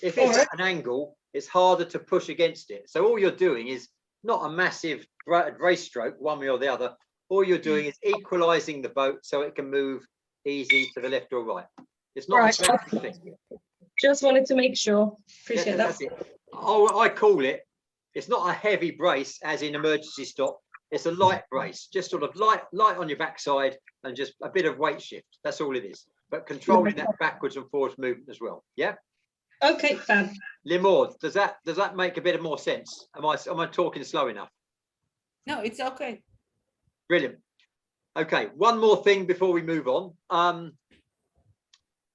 If it's at an angle, it's harder to push against it. So all you're doing is not a massive race stroke one way or the other. All you're doing is equalizing the boat so it can move easy to the left or right. It's not a drastic thing. Just wanted to make sure. Appreciate that. Oh, I call it, it's not a heavy brace as in emergency stop. It's a light brace, just sort of light on your backside and just a bit of weight shift. That's all it is. But controlling that backwards and forwards movement as well. Yeah. Okay, fab. Limord, does that make a bit of more sense? Am I talking slow enough? No, it's okay. Brilliant. Okay, one more thing before we move on.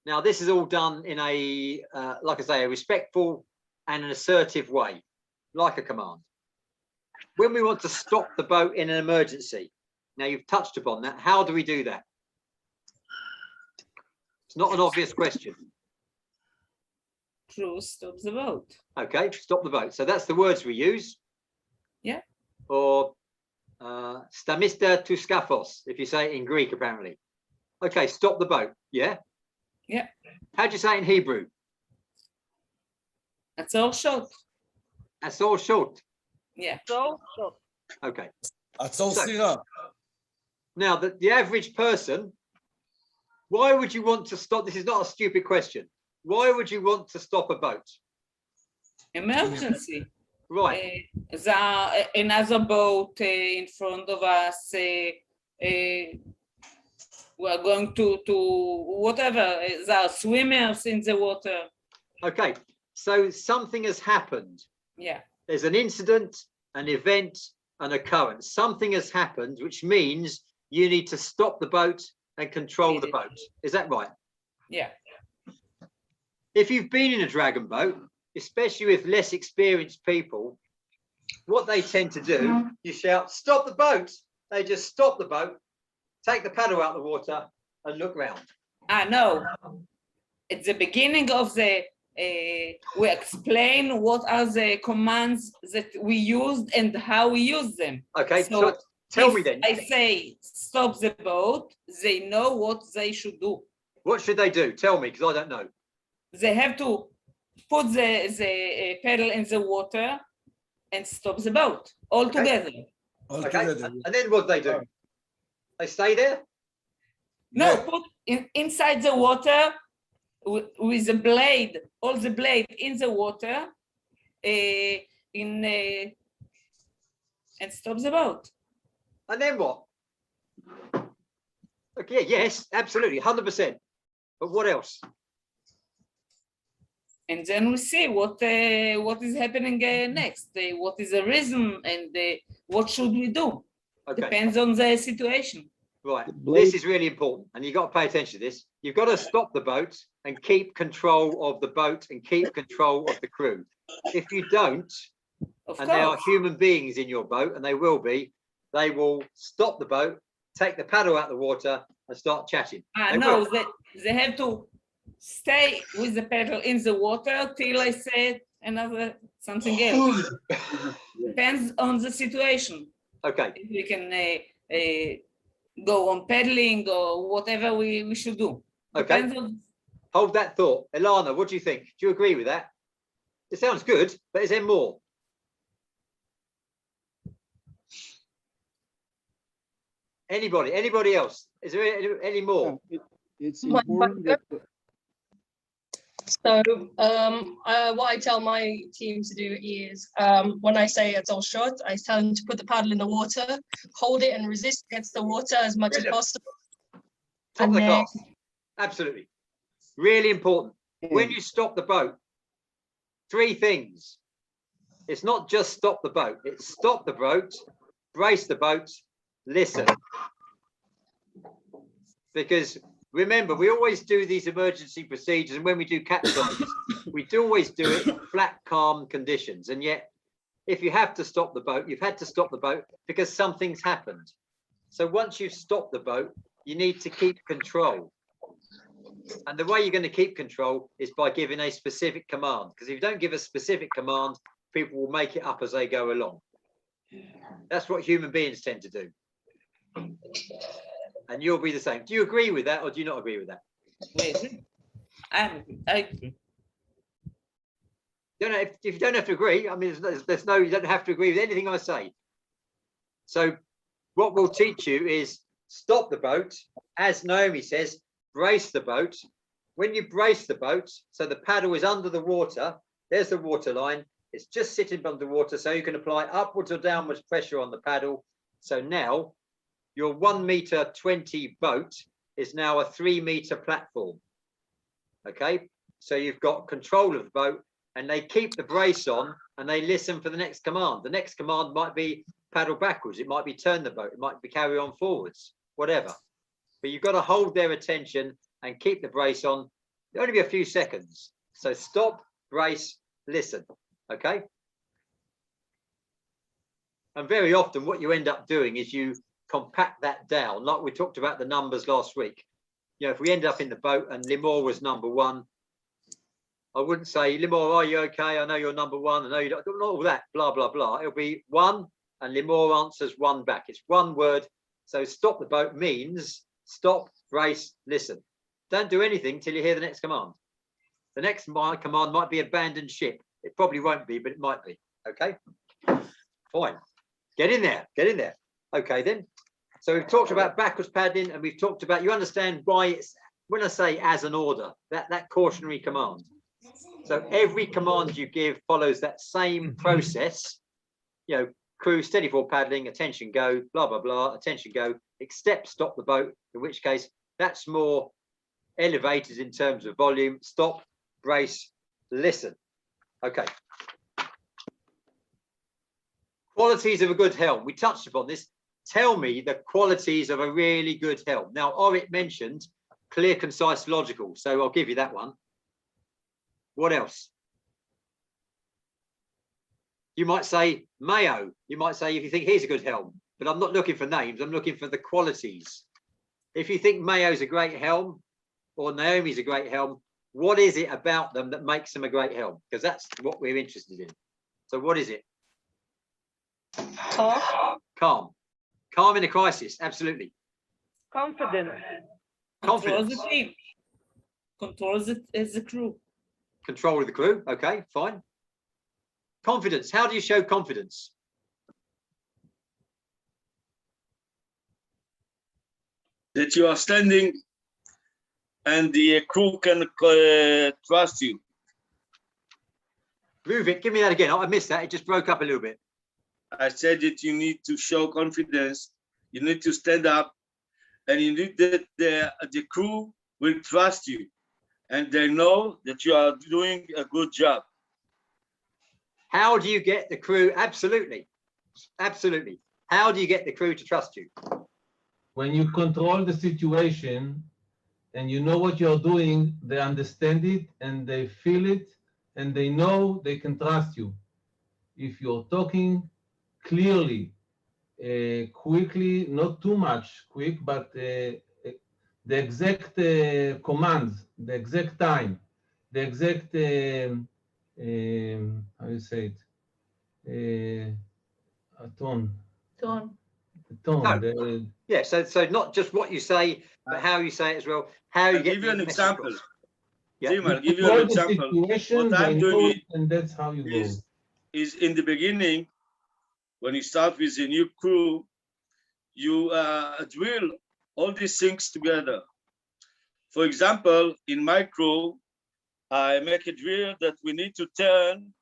Now this is all done in a, like I say, a respectful and an assertive way, like a command. When we want to stop the boat in an emergency, now you've touched upon that. How do we do that? It's not an obvious question. Crew stop the boat. Okay, stop the boat. So that's the words we use. Yeah. Or stamista to scaphos, if you say it in Greek, apparently. Okay, stop the boat. Yeah. Yeah. How do you say it in Hebrew? That's all short. That's all short. Yeah. So short. Okay. That's all so, now the average person, why would you want to stop? This is not a stupid question. Why would you want to stop a boat? Emergency. Right. Another boat in front of us. We are going to whatever. There are swimmers in the water. Okay. So something has happened. Yeah. There's an incident, an event, an occurrence. Something has happened, which means you need to stop the boat and control the boat. Is that right? Yeah. If you've been in a dragon boat, especially with less experienced people, what they tend to do, you shout, stop the boat. They just stop the boat, take the paddle out of the water and look round. No. At the beginning of the, we explain what are the commands that we used and how we use them. Okay, so tell me then. I say stop the boat, they know what they should do. What should they do? Tell me, because I don't know. They have to put the pedal in the water and stop the boat altogether. Okay. And then what do they do? They stay there? No, put inside the water with the blade, all the blade in the water, and stop the boat. And then what? Okay, yes, absolutely, 100%. But what else? And then we see what is happening next, what is the reason, and what should we do. Okay. Depends on the situation. Right, this is really important, and you've got to pay attention to this. You've got to stop the boat and keep control of the boat and keep control of the crew. If you don't, and there are human beings in your boat, and they will be, they will stop the boat, take the paddle out of the water, and start chatting. No, they have to stay with the paddle in the water till I say something else. Depends on the situation. Okay. If we can go on paddling or whatever we should do. Okay. Hold that thought. Ilana, what do you think? Do you agree with that? It sounds good, but is there more? Anybody else? Is there any more? It's important that So what I tell my team to do is when I say it's all short, I tell them to put the paddle in the water, hold it and resist against the water as much as possible. Top of the And then- class. Absolutely. Really important. When you stop the boat, 3 things. It's not just stop the boat. It's stop the boat, brace the boat, listen. Because remember, we always do these emergency procedures, and when we do capsizes, we do always do it in flat, calm conditions. And yet, if you have to stop the boat, you've had to stop the boat because something's happened. So once you've stopped the boat, you need to keep control. And the way you're going to keep control is by giving a specific command. Because if you don't give a specific command, people will make it up as they go along. That's what human beings tend to do. And you'll be the same. Do you agree with that, or do you not agree with that? I agree. You know, if you don't have to agree, I mean, there's no, you don't have to agree with anything I say. So what we'll teach you is stop the boat. As Naomi says, brace the boat. When you brace the boat, so the paddle is under the water, there's the water line. It's just sitting underwater, so you can apply upwards or downwards pressure on the paddle. So now your 1.20 meter boat is now a 3 meter platform. Okay, so you've got control of the boat, and they keep the brace on and they listen for the next command. The next command might be paddle backwards, it might be turn the boat, it might be carry on forwards, whatever. But you've got to hold their attention and keep the brace on. It'll only be a few seconds. So stop, brace, listen. Okay. And very often what you end up doing is you compact that down, like we talked about the numbers last week. You know, if we end up in the boat and Limor was number 1, I wouldn't say, Limor, are you okay? I know you're number 1. I know you don't, not all that, blah, blah, blah. It'll be 1 and Limor answers 1 back. It's 1 word. So stop the boat means stop, brace, listen. Don't do anything till you hear the next command. The next command might be abandon ship. It probably won't be, but it might be. Okay, fine. Get in there, get in there. Okay, then. So we've talked about backwards paddling, and we've talked about, you understand why it's, when I say as an order, that cautionary command. So every command you give follows that same process. You know, crew, steady for paddling, attention go, blah, blah, blah, attention go, except stop the boat, in which case that's more elevated in terms of volume. Stop, brace, listen. Okay. Qualities of a good helm. We touched upon this. Tell me the qualities of a really good helm. Now, Orit mentioned clear, concise, logical. So I'll give you that one. What else? You might say Mayo. You might say, if you think he's a good helm, but I'm not looking for names. I'm looking for the qualities. If you think Mayo's a great helm or Naomi's a great helm, what is it about them that makes them a great helm? Because that's what we're interested in. So what is it? Calm. Calm. Calm in a crisis. Absolutely. Confident. Confidence. Control the team. Control the crew. Control of the crew. Okay, fine. Confidence. How do you show confidence? That you are standing and the crew can trust you. Move it. Give me that again. I missed that. It just broke up a little bit. I said that you need to show confidence. You need to stand up, and you need that the crew will trust you, and they know that you are doing a good job. How do you get the crew? Absolutely. Absolutely. How do you get the crew to trust you? When you control the situation and you know what you're doing, they understand it and they feel it and they know they can trust you. If you're talking clearly, quickly, not too much quick, but the exact commands, the exact time, the exact, how you say it, tone. Tone. The tone. No. Yeah, so not just what you say, but how you say it as well. How you I'll get give you an the message example. across. Yeah. Tim, I'll give you an example. What I'm doing and that's how you go. Is in the beginning, when you start with a new crew, you drill all these things together. For example, in my crew, I make a drill that we need to turn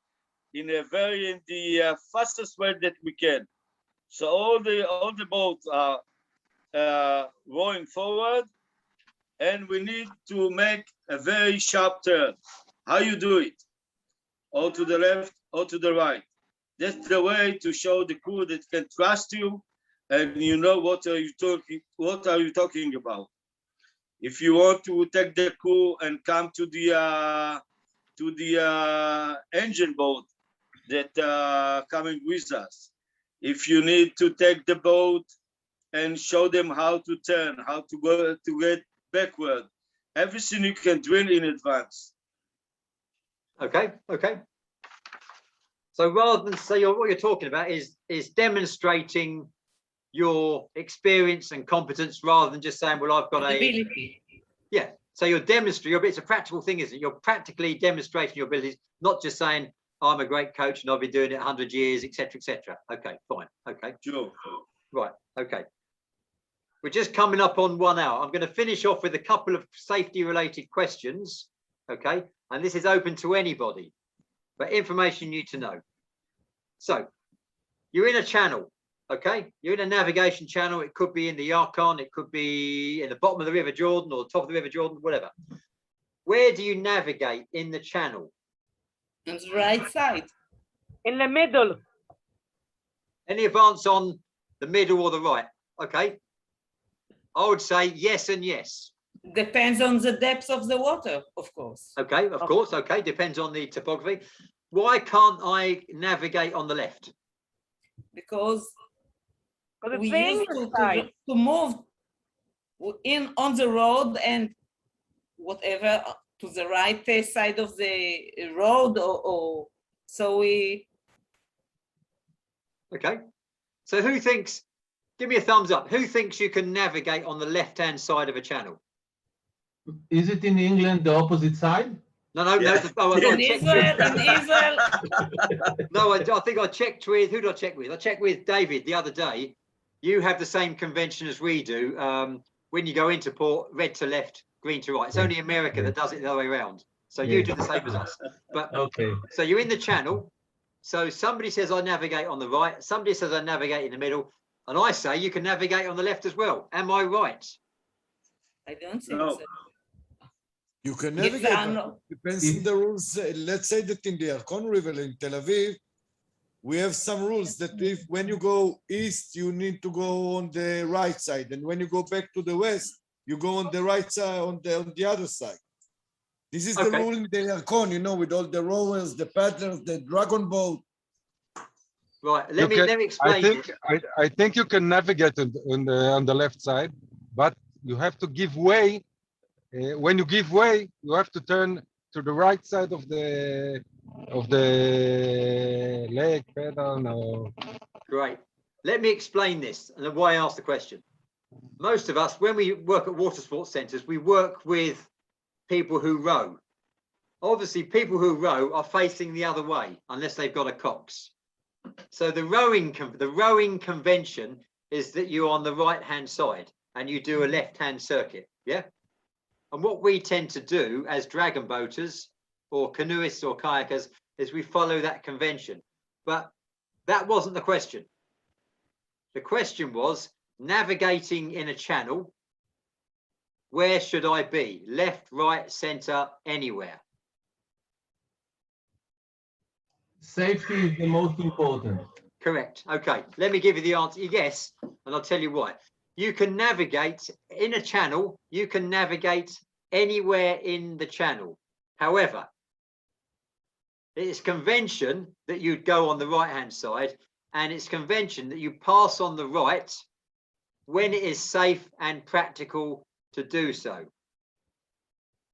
in the fastest way that we can. So all the boats are rowing forward, and we need to make a very sharp turn. How you do it? Or to the left or to the right. That's the way to show the crew that can trust you, and you know what are you talking about. If you want to take the crew and come to the engine boat that coming with us, if you need to take the boat and show them how to turn, how to go to get backward, everything you can drill in advance. Okay, okay. So rather than say what you're talking about is demonstrating your experience and competence rather than just saying, well, I've got Ability. yeah. So you're demonstrating, it's a practical thing, isn't it? You're practically demonstrating your abilities, not just saying, I'm a great coach and I've been doing it 100 years, etc., etc. Okay, fine. Okay. Sure. Right. Okay. We're just coming up on 1 hour. I'm going to finish off with a couple of safety related questions. Okay. And this is open to anybody, but information you need to know. So you're in a channel. Okay. You're in a navigation channel. It could be in the Yukon. It could be in the bottom of the River Jordan or the top of the River Jordan, whatever. Where do you navigate in the channel? On the right side. In the middle. Any advance on the middle or the right? Okay. I would say yes and yes. Depends on the depth of the water, of course. Okay, of course. Okay, depends on the topography. Why can't I navigate on the left? Because we thing used inside. to move in on the road and whatever to the right side of the road, or so we. Okay. So who thinks? Give me a thumbs up. Who thinks you can navigate on the left-hand side of a channel? Is it in England the opposite side? No, no, Yeah. no. Oh, In Israel. No, I think I checked with, who did I check with? I checked with David the other day. You have the same convention as we do. When you go into port, red to left, green to right. It's only America that does it the other way around. So you do the same as us. But Okay. so you're in the channel. So somebody says I navigate on the right. Somebody says I navigate in the middle. And I say you can navigate on the left as well. Am I right? I don't think No. so. You can If navigate, I'm but not- it depends on the rules. Let's say that in the Yukon River in Tel Aviv, we have some rules that if when you go east, you need to go on the right side, and when you go back to the west, you go on the right side, on the other side. This is the Okay. rule in the Yukon, you know, with all the rowers, the paddlers, the dragon boat. Right. You Let me explain. I think you can navigate on the left side, but you have to give way. When you give way, you have to turn to the right side of the lake, pedal. No. Great. Let me explain this and why I asked the question. Most of us, when we work at water sports centres, we work with people who row. Obviously, people who row are facing the other way unless they've got a cox. So the rowing convention is that you're on the right-hand side and you do a left-hand circuit. Yeah. And what we tend to do as dragon boaters or canoeists or kayakers is we follow that convention. But that wasn't the question. The question was navigating in a channel. Where should I be? Left, right, center, anywhere. Safety is the most important. Correct. Okay, let me give you the answer. Yes, and I'll tell you why. You can navigate in a channel. You can navigate anywhere in the channel. However, it is convention that you'd go on the right-hand side, and it's convention that you pass on the right when it is safe and practical to do so.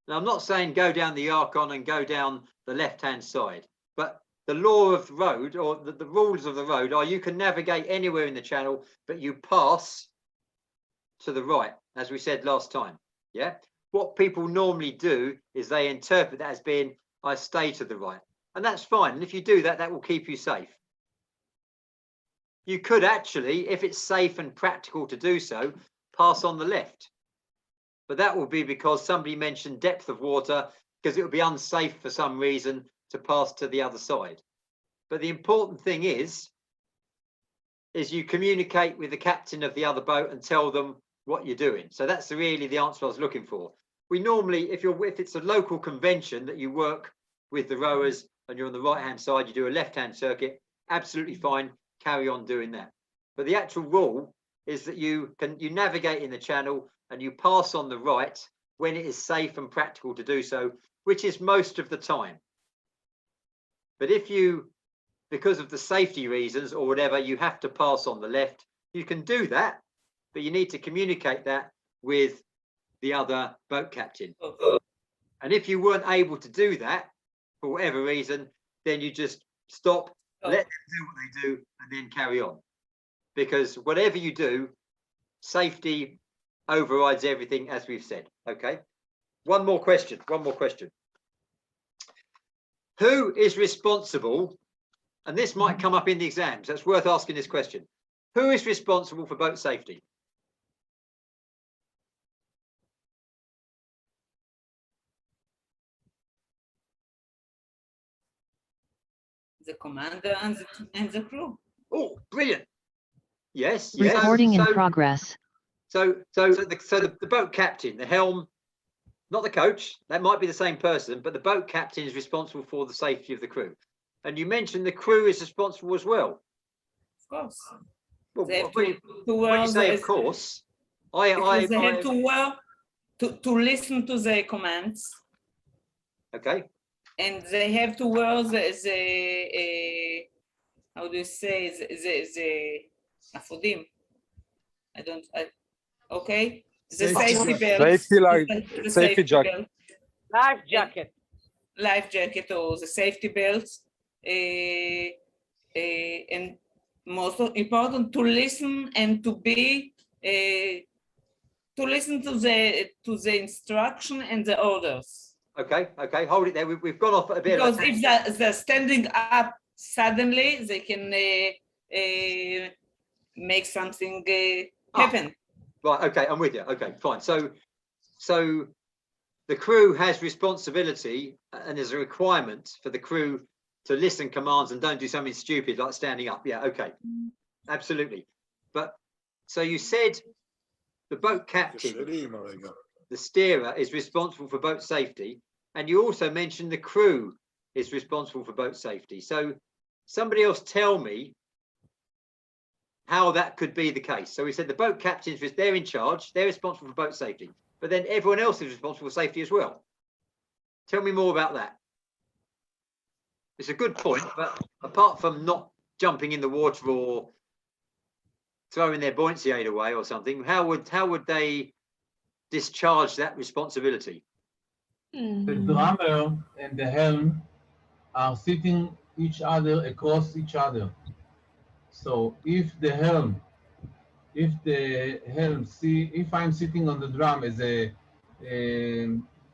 Now, I'm not saying go down the Yukon and go down the left-hand side, but the law of the road, or the rules of the road, are you can navigate anywhere in the channel, but you pass to the right, as we said last time. Yeah. What people normally do is they interpret that as being, I stay to the right. And that's fine. And if you do that, that will keep you safe. You could actually, if it's safe and practical to do so, pass on the left. But that will be because somebody mentioned depth of water because it would be unsafe for some reason to pass to the other side. But the important thing is you communicate with the captain of the other boat and tell them what you're doing. So that's really the answer I was looking for. We normally, if it's a local convention that you work with the rowers and you're on the right-hand side, you do a left-hand circuit, absolutely fine, carry on doing that. But the actual rule is that you navigate in the channel and you pass on the right when it is safe and practical to do so, which is most of the time. But if you, because of the safety reasons or whatever, you have to pass on the left, you can do that, but you need to communicate that with the other boat captain. And if you weren't able to do that for whatever reason, then you just stop, let them do what they do, and then carry on. Because whatever you do, safety overrides everything, as we've said. Okay. One more question. Who is responsible? And this might come up in the exams. That's worth asking this question. Who is responsible for boat safety? The commander and the crew. Oh, brilliant. Yes. Recording in progress. So the boat captain, the helm, not the coach, that might be the same person, but the boat captain is responsible for the safety of the crew. And you mentioned the crew is responsible as well. Of course. Well, They have when you say of course, they have to listen to the commands. Okay. And they have to wear the how do you say the afodim? Okay. The safety belt. Safety jacket. Life jacket. Life jacket or the safety belts. And most important to listen and to be to listen to the instruction and the orders. Okay, hold it there. We've gone off a bit. Because if they're standing up suddenly, they can make something happen. Right, okay, I'm with you. Okay, fine. So the crew has responsibility, and there's a requirement for the crew to listen commands and don't do something stupid like standing up. Yeah, okay, absolutely. But so you said the boat captain, the steerer, is responsible for boat safety, and you also mentioned the crew is responsible for boat safety. So somebody else tell me how that could be the case. So we said the boat captains, they're in charge, they're responsible for boat safety, but then everyone else is responsible for safety as well. Tell me more about that. It's a good point, but apart from not jumping in the water or throwing their buoyancy aid away or something, how would they discharge that responsibility? The drummer and the helm are sitting across each other. So if I'm sitting on the drum as a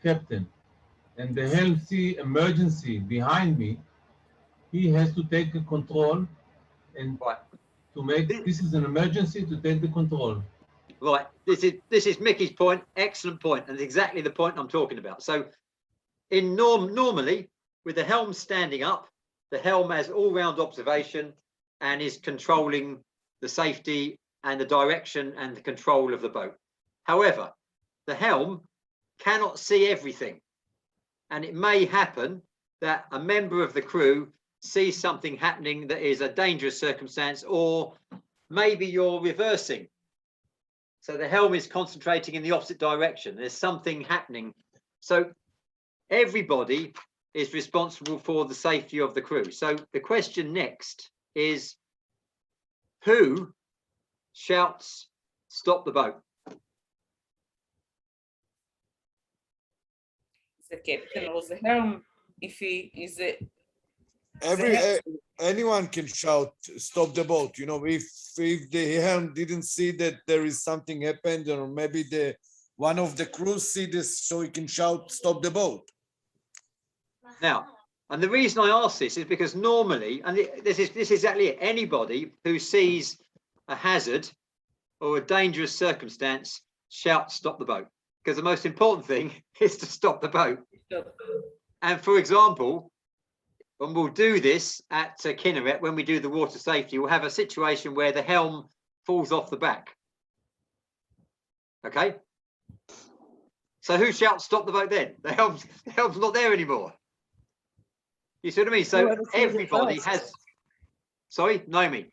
captain, and the helm see emergency behind me, he has to take the control and to make this is an emergency to take the control. Right. This is Mickey's point. Excellent point, and exactly the point I'm talking about. So in normally with the helm standing up, the helm has all-round observation and is controlling the safety and the direction and the control of the boat. However, the helm cannot see everything, and it may happen that a member of the crew sees something happening that is a dangerous circumstance, or maybe you're reversing. So the helm is concentrating in the opposite direction. There's something happening. So everybody is responsible for the safety of the crew. So the question next is, who shouts, "Stop the boat"? The captain or the helm, if he is anyone can shout, "Stop the boat." You know, if the helm didn't see that there is something happened, or maybe one of the crew see this, so he can shout, "Stop the boat." Now, and the reason I ask this is because normally, and this is exactly it, anybody who sees a hazard or a dangerous circumstance shouts, "Stop the boat," because the most important thing is to stop the boat. And for example, when we'll do this at Kinneret, when we do the water safety, we'll have a situation where the helm falls off the back. Okay. So who shouts stop the boat then? The helm's not there anymore. You see what I mean? So Whoever sees it everybody first. has. Sorry, Naomi.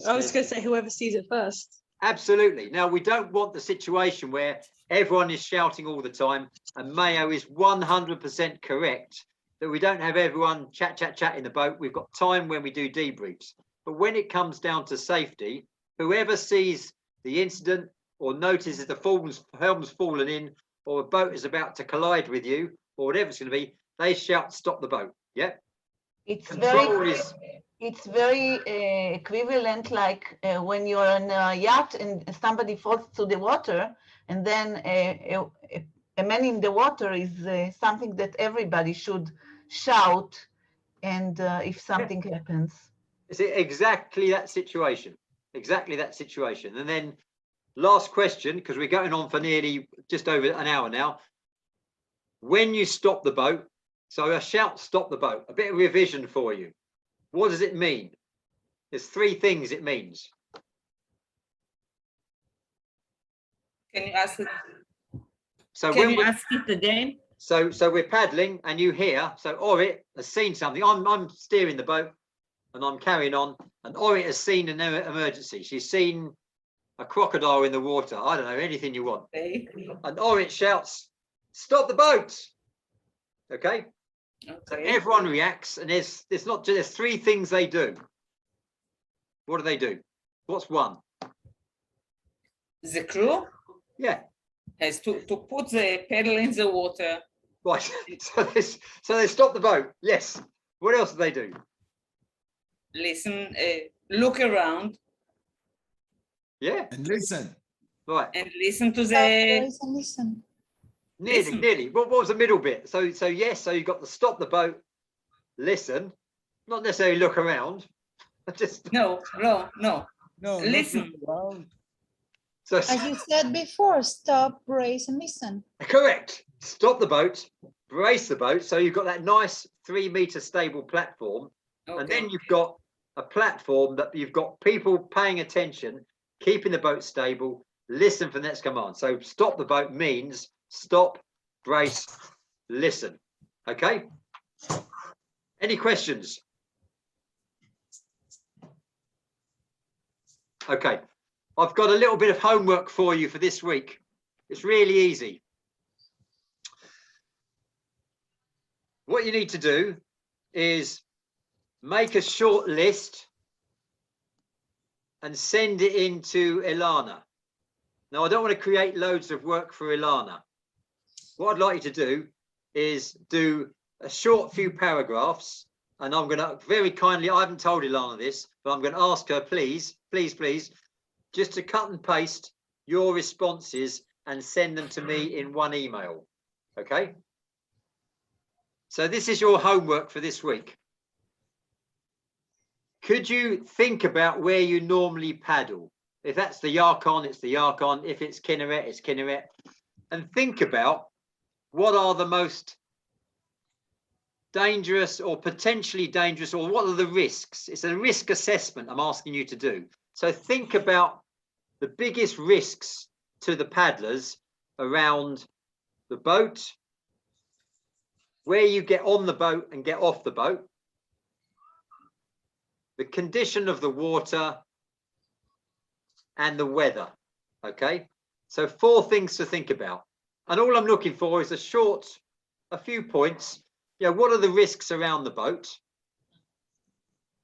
I was going to say whoever sees it first. Absolutely. Now, we don't want the situation where everyone is shouting all the time, and Mayo is 100% correct that we don't have everyone chat in the boat. We've got time when we do debriefs. But when it comes down to safety, whoever sees the incident or notices the helm's fallen in, or a boat is about to collide with you, or whatever it's going to be, they shout, stop the boat. Yeah. It's Control very, is. it's very equivalent, like when you're on a yacht and somebody falls to the water, and then a man in the water is something that everybody should shout, and if something happens. It's exactly that situation. Exactly that situation. And then last question, because we're going on for nearly just over an hour now. When you stop the boat, so a shout, stop the boat, a bit of revision for you. What does it mean? There's 3 things it means. Can you ask it? So Can you ask it again? So we're paddling and you hear, so Orit has seen something. I'm steering the boat and I'm carrying on, and Orit has seen an emergency. She's seen a crocodile in the water. I don't know, anything you want. Okay. And Orit shouts, stop the boat. Okay. So everyone reacts, and there's 3 things they do. What do? What's one? The crew? Yeah. Has to put the pedal in the water. Right. So they stop the boat. Yes. What else do they do? Listen, look around. Yeah. And listen. Right. And listen to the. Listen. Nearly. What was the middle bit? So yes. So you got to stop the boat. Listen, not necessarily look around. Just no. Listen. So As you said before, stop, brace, and listen. correct. Stop the boat, brace the boat. So you've got that nice 3-meter stable platform, and then you've got a platform that you've got people paying attention, keeping the boat stable. Listen for the next command. So stop the boat means stop, brace, listen. Okay. Any questions? Okay. I've got a little bit of homework for you for this week. It's really easy. What you need to do is make a short list and send it in to Ilana. Now, I don't want to create loads of work for Ilana. What I'd like you to do is do a short few paragraphs, and I'm going to very kindly, I haven't told Ilana this, but I'm going to ask her, please, just to cut and paste your responses and send them to me in one email. Okay? So this is your homework for this week. Could you think about where you normally paddle? If that's the Yukon, it's the Yukon. If it's Kinneret, it's Kinneret. And think about what are the most dangerous or potentially dangerous, or what are the risks? It's a risk assessment I'm asking you to do. So think about the biggest risks to the paddlers around the boat, where you get on the boat and get off the boat, the condition of the water, and the weather. Okay, so 4 things to think about. And all I'm looking for is a few points. You know, what are the risks around the boat?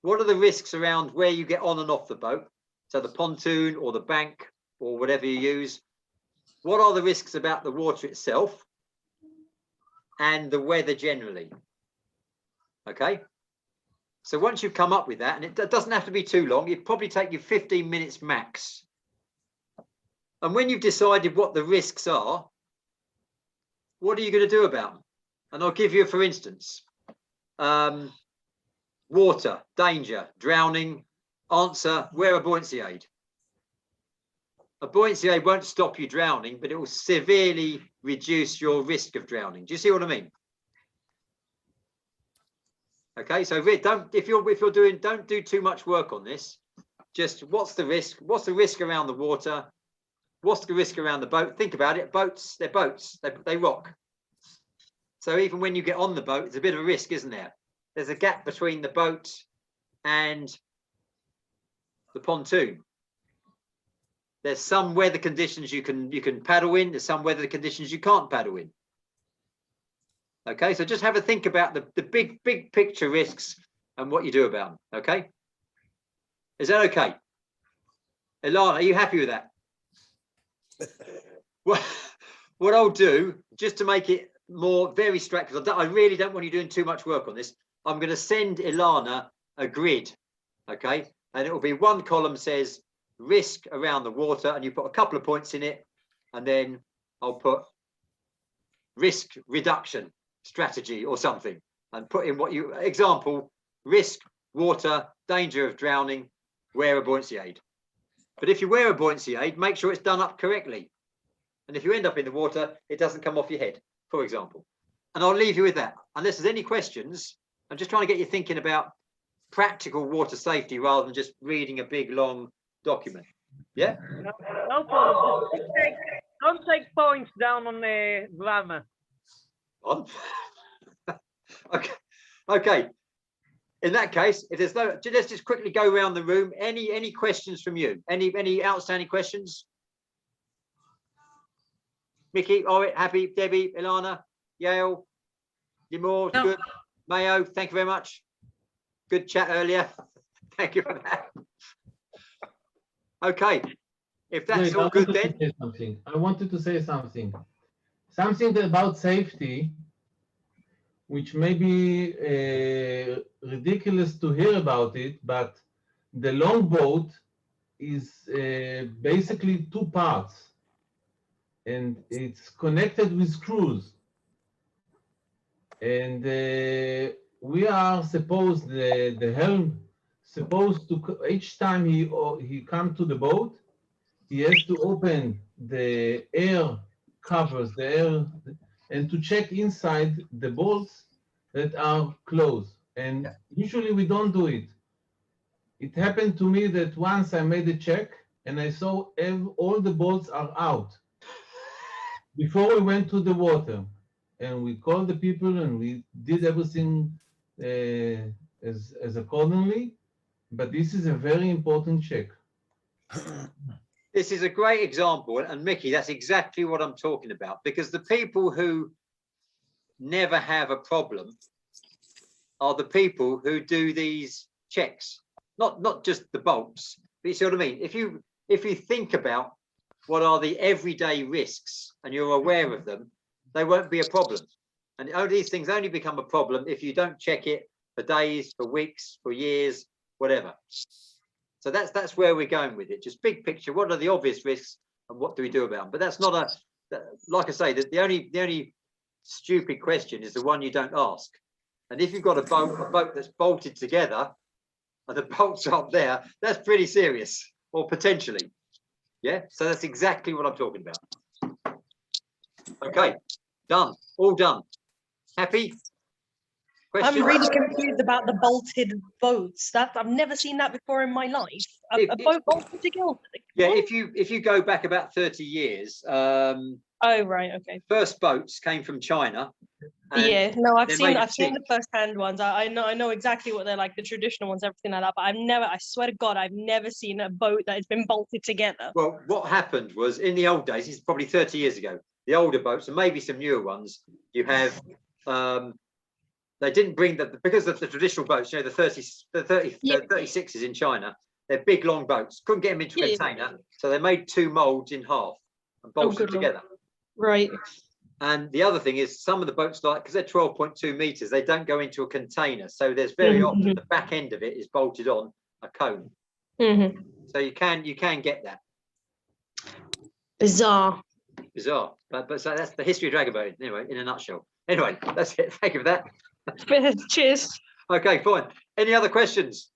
What are the risks around where you get on and off the boat? So the pontoon or the bank or whatever you use. What are the risks about the water itself and the weather generally? Okay. So once you've come up with that, and it doesn't have to be too long, it'd probably take you 15 minutes max. And when you've decided what the risks are, what are you going to do about them? And I'll give you, for instance, water, danger, drowning. Answer, wear a buoyancy aid. a buoyancy aid won't stop you drowning, but it will severely reduce your risk of drowning. Do you see what I mean? Okay, so if you're doing, don't do too much work on this. Just what's the risk? What's the risk around the water? What's the risk around the boat? Think about it. Boats, they're boats. They rock. So even when you get on the boat, it's a bit of a risk, isn't there? There's a gap between the boat and the pontoon. There's some weather conditions you can paddle in. There's some weather conditions you can't paddle in. Okay, so just have a think about the big picture risks and what you do about them. Okay, is that okay? Ilana, are you happy with that? What I'll do, just to make it more very strict, because I really don't want you doing too much work on this, I'm going to send Ilana a grid, okay? And it will be one column says risk around the water, and you put a couple of points in it, and then I'll put risk reduction strategy or something, and put in what you, example, risk, water, danger of drowning, wear a buoyancy aid. But if you wear a buoyancy aid, make sure it's done up correctly. And if you end up in the water, it doesn't come off your head, for example. And I'll leave you with that. Unless there's any questions, I'm just trying to get you thinking about practical water safety rather than just reading a big, long document. Yeah? No problem. Don't take points down on the grammar. On? Okay. Okay. In that case, if there's no, let's just quickly go around the room. Any questions from you? Any outstanding questions? Mickey, Orit, happy, Debbie, Ilana, Yale, Limor, No. good. Mayo, thank you very much. Good chat earlier. Thank you for that. Okay, if that's Wait, all good then. I wanted to say something. Something about safety, which may be ridiculous to hear about it, but the longboat is basically two parts, and it's connected with screws. And we are supposed, the helm supposed to, each time he come to the boat, he has to open the air covers, the air, and to check inside the bolts that are closed. And usually we don't do it. It happened to me that once I made a check and I saw all the bolts are out before we went to the water. And we called the people and we did everything as accordingly. But this is a very important check. This is a great example, and Mickey, that's exactly what I'm talking about, because the people who never have a problem are the people who do these checks, not just the bolts, but you see what I mean? If you think about what are the everyday risks and you're aware of them, they won't be a problem. And these things only become a problem if you don't check it for days, for weeks, for years, whatever. So that's where we're going with it. Just big picture. What are the obvious risks and what do we do about them? But that's not like I say, the only stupid question is the one you don't ask. And if you've got a boat that's bolted together and the bolts aren't there, that's pretty serious, or potentially. Yeah. So that's exactly what I'm talking about. Okay. Done. All done. Happy? Question? I'm really confused about the bolted boats. I've never seen that before in my life. A boat bolted together. Yeah, if you go back about 30 years, oh right, okay. First boats came from China. Yeah, no, I've seen the first-hand ones. I know exactly what they're like, the traditional ones, everything like that. But I swear to God, I've never seen a boat that has been bolted together. Well, what happened was in the old days, it's probably 30 years ago, the older boats and maybe some newer ones, you have they didn't bring because of the traditional boats, you know, the 36s in China, they're big long boats, couldn't get them into a container, so they made two molds in half and bolted them together. Right. And the other thing is some of the boats, like, because they're 12.2 meters, they don't go into a container, so there's very often the back end of it is bolted on a cone. So you can get that. Bizarre, but so that's the history of dragon boating anyway, in a nutshell. Anyway, that's it. Thank you for that. Cheers. Okay, fine. Any other questions?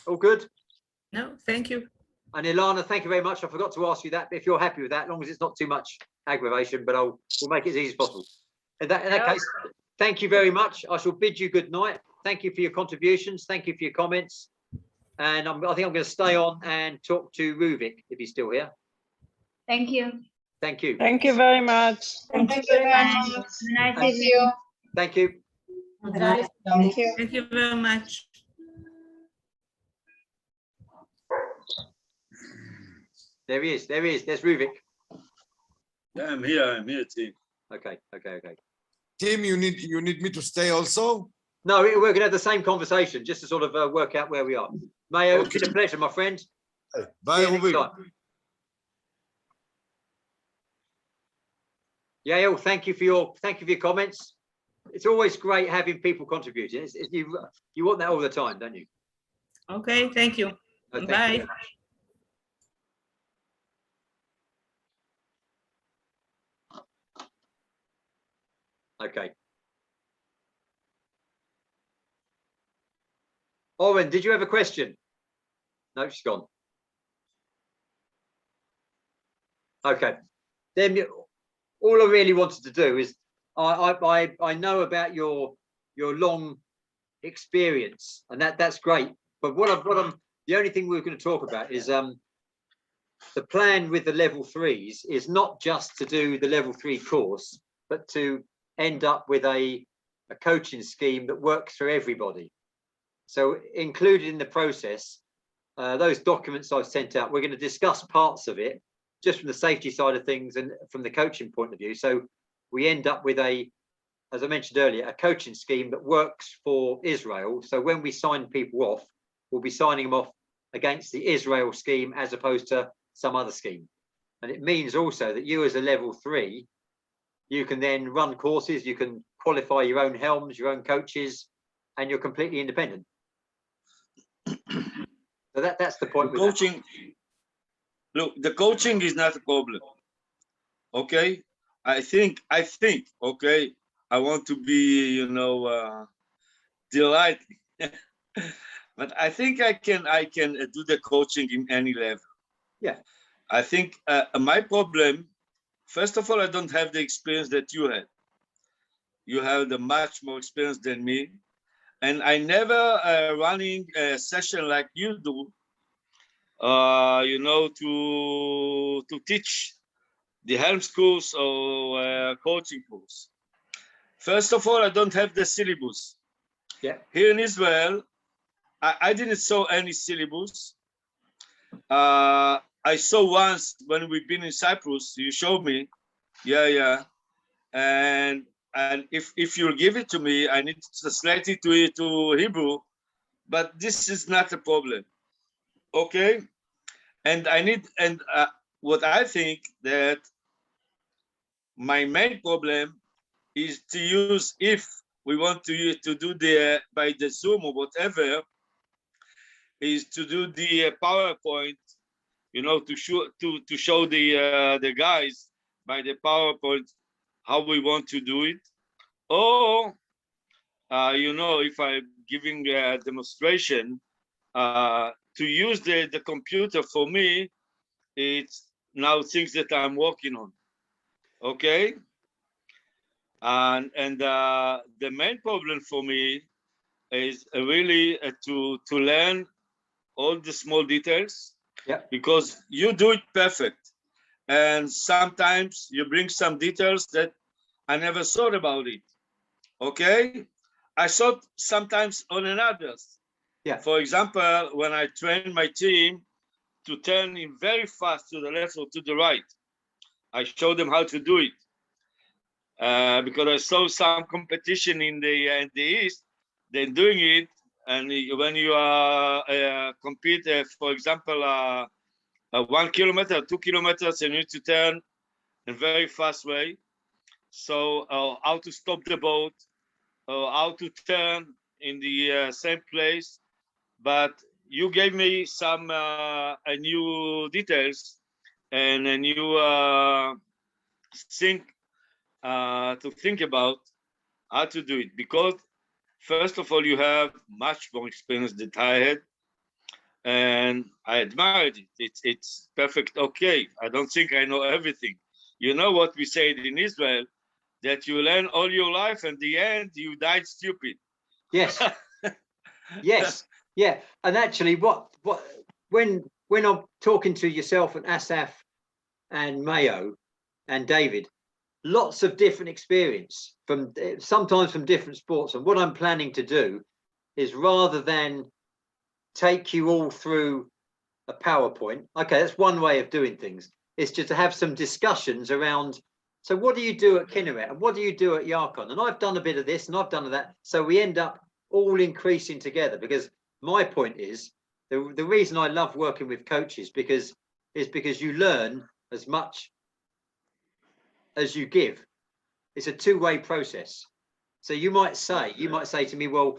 All good? No, thank you. And Ilana, thank you very much. I forgot to ask you that, but if you're happy with that, as long as it's not too much aggravation, but we'll make it as easy as possible. In that case, thank you very much. I shall bid you good night. Thank you for your contributions. Thank you for your comments. And I think I'm going to stay on and talk to Ruvik if he's still here. Thank you. Thank you. Thank you very much. Thank you very much. Nice evening. Thank you. Thank you. Thank you very much. There he is. There he is. There's Ruvik. Yeah, I'm here, Tim. Okay. Tim, you need me to stay also? No, we're going to have the same conversation just to sort of work out where we are. Mayo, it's been a pleasure, my friend. Bye, Ruvik. Yael, thank you for your comments. It's always great having people contributing. You want that all the time, don't you? Okay, thank you. No, thank Bye. you. Okay. Owen, did you have a question? No, she's gone. Okay. Then all I really wanted to do is I know about your long experience, and that's great. But the only thing we're going to talk about is the plan with the level 3s is not just to do the level 3 course, but to end up with a coaching scheme that works for everybody. So included in the process, those documents I've sent out, we're going to discuss parts of it just from the safety side of things and from the coaching point of view. So we end up with as I mentioned earlier, a coaching scheme that works for Israel. So when we sign people off, we'll be signing them off against the Israel scheme as opposed to some other scheme. And it means also that you as a level 3, you can then run courses, you can qualify your own helms, your own coaches, and you're completely independent. So that's the point. Coaching, look, the coaching is not a problem. Okay, I think. Okay, I want to be, delightful, but I think I can do the coaching in any level. Yeah, I think my problem, first of all, I don't have the experience that you had. You have the much more experience than me, and I never running a session like you do. To teach the Helm course or coaching course. First of all, I don't have the syllabus. Yeah. Here in Israel, I didn't saw any syllabus. I saw once when we've been in Cyprus, you showed me. Yeah. And if you give it to me, I need to translate it to Hebrew, but this is not a problem. Okay. And what I think that my main problem is to use, if we want to do by the Zoom or whatever, is to do the PowerPoint, to show the guys by the PowerPoint how we want to do it, or if I'm giving a demonstration, to use the computer for me, it's now things that I'm working on. Okay. And the main problem for me is really to learn all the small details. Yeah. Because you do it perfect, and sometimes you bring some details that I never thought about it. Okay, I thought sometimes on others. Yeah. For example, when I train my team to turn in very fast to the left or to the right, I show them how to do it. Because I saw some competition in the East, they're doing it, and when you compete, for example, 1 kilometer, 2 kilometers, you need to turn in a very fast way. So how to stop the boat, how to turn in the same place. But you gave me some new details and a new thing to think about how to do it, because first of all, you have much more experience than I had. and I admired it. It's perfect. Okay, I don't think I know everything. You know what we said in Israel, that you learn all your life, and the end you died stupid. Yes. Yes. Yeah. And actually, when I'm talking to yourself and Asaf and Mayo and David, lots of different experience from sometimes from different sports. And what I'm planning to do is, rather than take you all through a PowerPoint, okay, that's one way of doing things, is just to have some discussions around, so what do you do at Kinneret and what do you do at Yarkon? And I've done a bit of this and I've done that. So we end up all increasing together, because my point is, the reason I love working with coaches because you learn as much as you give. It's a two-way process. So you might say to me, well,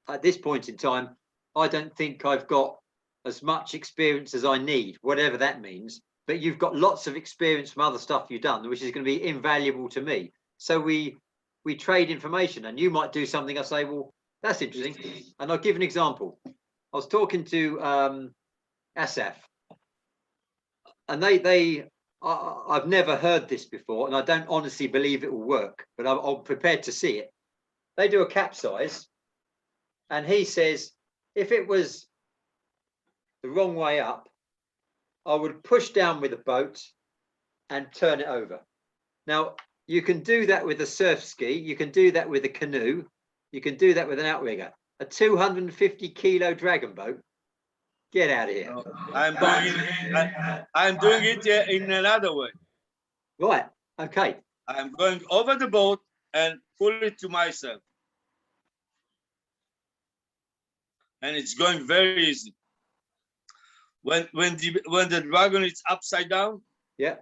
at this point in time, I don't think I've got as much experience as I need, whatever that means, but you've got lots of experience from other stuff you've done, which is going to be invaluable to me. So we trade information, and you might do something, I say, well, that's interesting. And I'll give an example. I was talking to Asaf, and I've never heard this before, and I don't honestly believe it will work, but I'm prepared to see it. They do a capsize, and he says, if it was the wrong way up, I would push down with a boat and turn it over. Now, you can do that with a surf ski, you can do that with a canoe, you can do that with an outrigger. A 250-kilo dragon boat, get out of here. I'm doing it in another way. Right, okay. I'm going over the boat and pull it to myself. And it's going very easy. When the dragon is upside down. Yeah.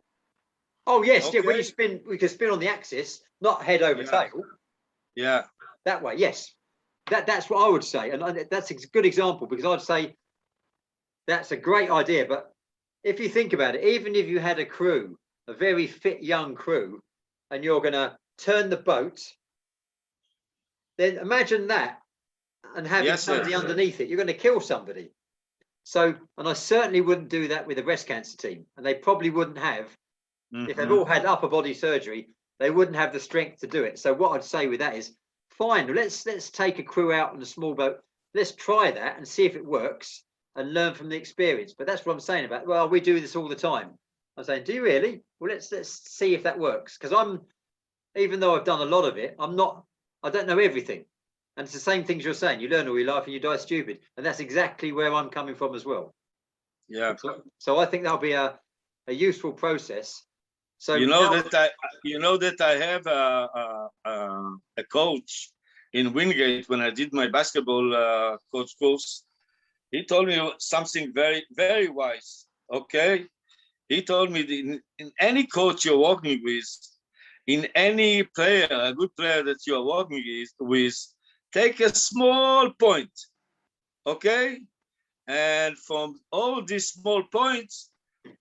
Oh yes, okay. Yeah. When you spin, we can spin on the axis, not head over tail. Yeah. That way, yes. That's what I would say, and that's a good example, because I'd say that's a great idea. But if you think about it, even if you had a crew, a very fit young crew, and you're going to turn the boat, then imagine that, and having somebody underneath it, you're going to kill somebody. So, and I certainly wouldn't do that with a breast cancer team, and they probably wouldn't have, if they've all had upper body surgery, they wouldn't have the strength to do it. So what I'd say with that is, fine, let's take a crew out on a small boat, let's try that and see if it works and learn from the experience. But that's what I'm saying about, well, we do this all the time. I'm saying, do you really? Well, let's see if that works, because even though I've done a lot of it, I don't know everything. And it's the same things you're saying. You learn all your life and you die stupid. And that's exactly where I'm coming from as well. Yeah. So I think that'll be a useful process. So you know that I have a coach in Wingate when I did my basketball coach course. He told me something very, very wise. Okay. He told me in any coach you're working with, in any player, a good player that you are working with, take a small point, okay? And from all these small points,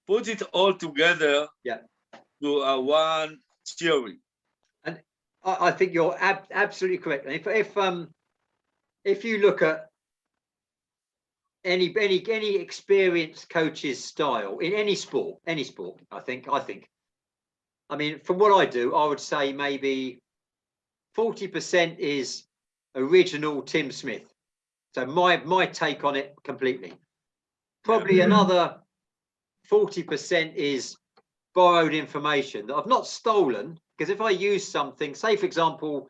put it all together to one theory. And I think you're absolutely correct. And if you look at any experienced coach's style in any sport, I think, I mean, from what I do, I would say maybe 40% is original Tim Smith. So my take on it completely. Probably another 40% is borrowed information that I've not stolen, because if I use something, say for example,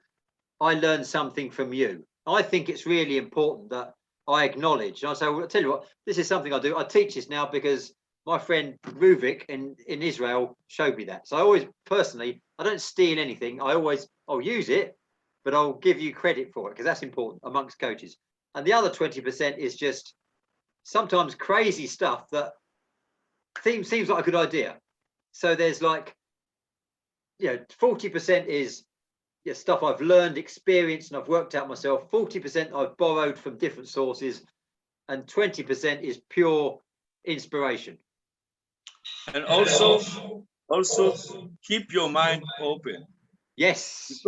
I learned something from you, I think it's really important that I acknowledge. And I say, well, I'll tell you what, this is something I do. I teach this now because my friend Ruvik in Israel showed me that. So I always, personally, I don't steal anything. I'll use it, but I'll give you credit for it, because that's important amongst coaches. And the other 20% is just sometimes crazy stuff that seems like a good idea. So there's like, 40% is stuff I've learned, experienced, and I've worked out myself. 40% I've borrowed from different sources, and 20% is pure inspiration. And also keep your mind open. Yes.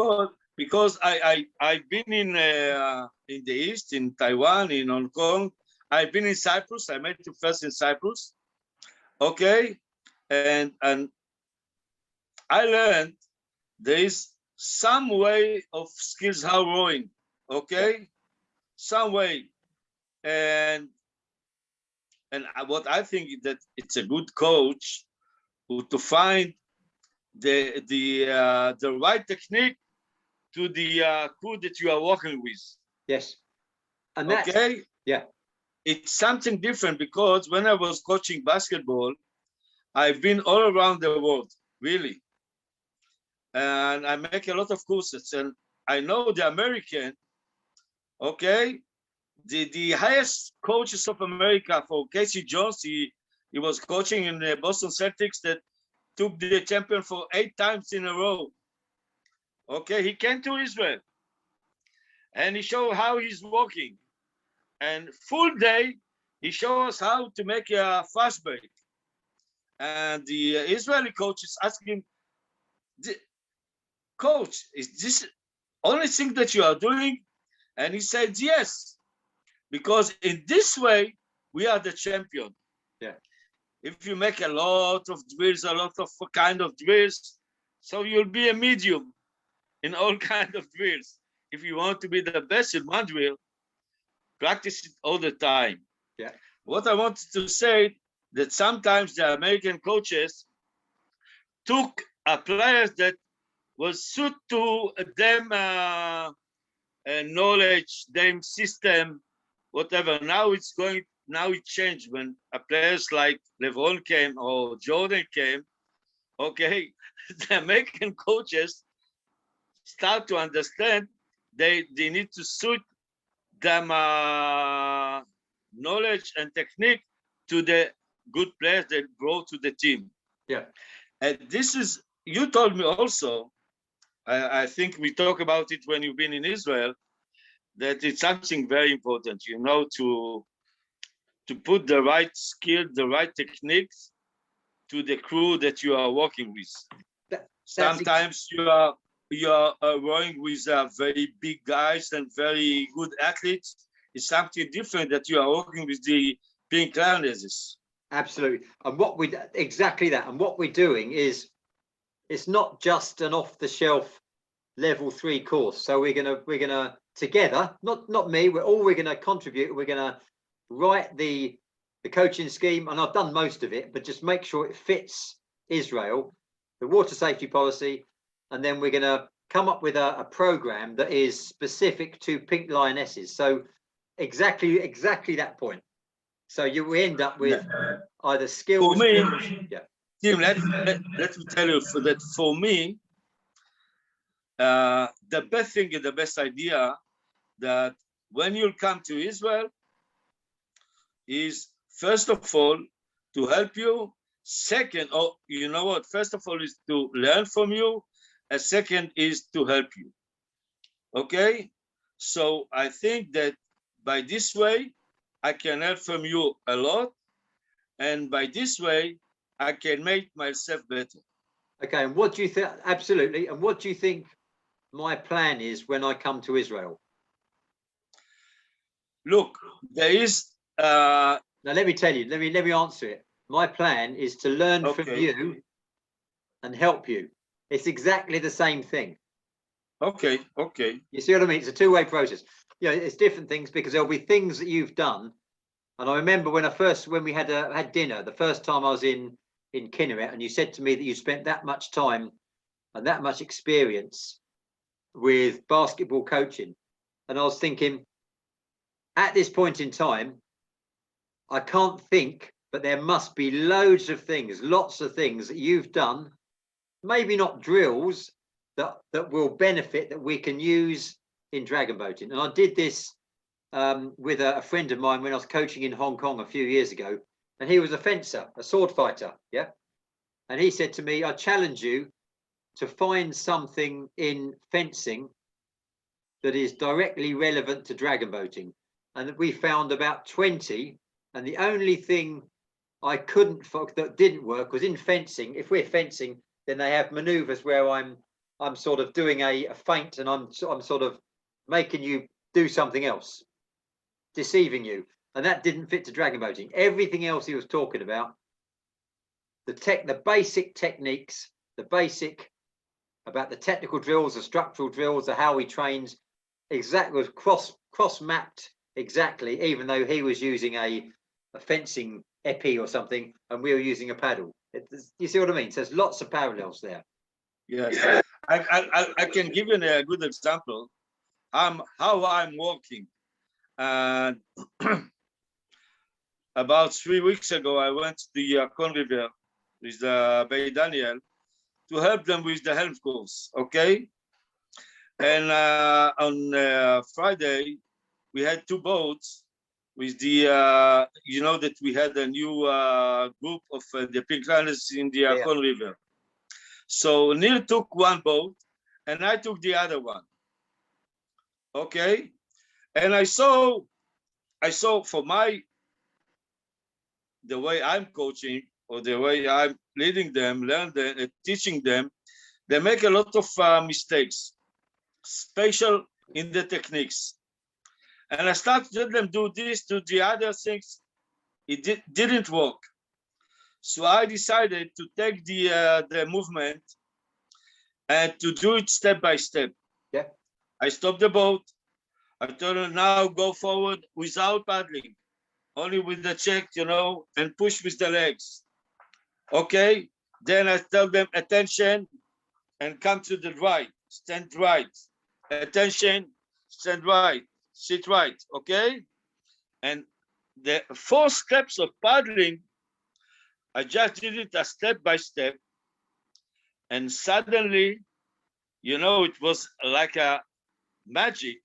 Because I've been in the East, in Taiwan, in Hong Kong. I've been in Cyprus. I met you first in Cyprus. Okay. And I learned there is some way of skills how rowing. Okay. Some way. And what I think is that it's a good coach to find the right technique to the crew that you are working with. Yes. And that's, okay. Yeah. It's something different because when I was coaching basketball, I've been all around the world, really. And I make a lot of courses, and I know the American, okay, the highest coaches of America for Casey Jones, he was coaching in the Boston Celtics that took the champion for 8 times in a row. Okay, he came to Israel and he showed how he's working. And full day, he showed us how to make a fast break. And the Israeli coach is asking, coach, is this only thing that you are doing? And he said, yes, because in this way, we are the champion. Yeah. If you make a lot of drills, a lot of kind of drills, so you'll be a medium in all kind of drills. If you want to be the best in one drill, practice it all the time. Yeah. What I wanted to say that sometimes the American coaches took players that was suit to them knowledge, them system, whatever. Now it's going. Now it changed when players like LeBron came or Jordan came. Okay, the American coaches start to understand they need to suit them knowledge and technique to the good players that brought to the team. Yeah. And this is, you told me also, I think we talk about it when you've been in Israel, that it's something very important, you know, to put the right skill, the right techniques to the crew that you are working with. Sometimes you are rowing with very big guys and very good athletes. It's something different that you are working with the pink lionesses. Absolutely. And what we exactly that. And what we're doing is, it's not just an off-the-shelf level 3 course. So we're gonna together, not me, we're gonna contribute. We're gonna write the coaching scheme, and I've done most of it, but just make sure it fits Israel, the water safety policy, and then we're gonna come up with a program that is specific to pink lionesses. So exactly that point. So we end up with either skills. For me, yeah. Tim, let me tell you that for me, the best thing and the best idea that when you come to Israel is, first of all, to help you. Second, oh, you know what? First of all is to learn from you. And second is to help you. Okay? So I think that by this way, I can help from you a lot. And by this way, I can make myself better. Okay, and what do you think? Absolutely. And what do you think my plan is when I come to Israel? Look, there is. Now let me tell you. Let me answer it. My plan is to learn from you and help you. It's exactly the same thing. Okay. You see what I mean? It's a two-way process. Yeah, it's different things because there'll be things that you've done. And I remember when we had dinner, the first time I was in Kinneret, and you said to me that you spent that much time and that much experience with basketball coaching. And I was thinking, at this point in time, I can't think, but there must be loads of things, lots of things that you've done, maybe not drills, that will benefit, that we can use in dragon boating. And I did this with a friend of mine when I was coaching in Hong Kong a few years ago, and he was a fencer, a sword fighter, yeah. And he said to me, I challenge you to find something in fencing that is directly relevant to dragon boating. And we found about 20, and the only thing I couldn't that didn't work was in fencing. If we're fencing, then they have maneuvers where I'm sort of doing a feint, and I'm sort of making you do something else, deceiving you. and that didn't fit to dragon boating. Everything else he was talking about, the basic techniques, the basic about the technical drills, the structural drills, the how he trains, exactly was cross mapped exactly, even though he was using a fencing epi or something, and we were using a paddle. You see what I mean? So there's lots of parallels there. Yes, I can give you a good example. How I'm working. And about 3 weeks ago, I went to the Con River with Bay Daniel to help them with the Helm course. Okay. And on Friday, we had 2 boats with the, you know, that we had a new group of the Pink Liners in the Con River. So Neil took 1 boat and I took the other one. Okay. And I saw for the way I'm coaching or the way I'm leading them, teaching them, they make a lot of mistakes, special in the techniques. And I started to let them do this, do the other things. It didn't work. So I decided to take the movement and to do it step by step. Yeah. I stopped the boat. I told them now go forward without paddling, only with the check, you know, and push with the legs. Okay. Then I tell them attention and come to the right, stand right. Attention, stand right, sit right. Okay. And the 4 steps of paddling, I just did it a step by step. And suddenly, you know, it was like a magic.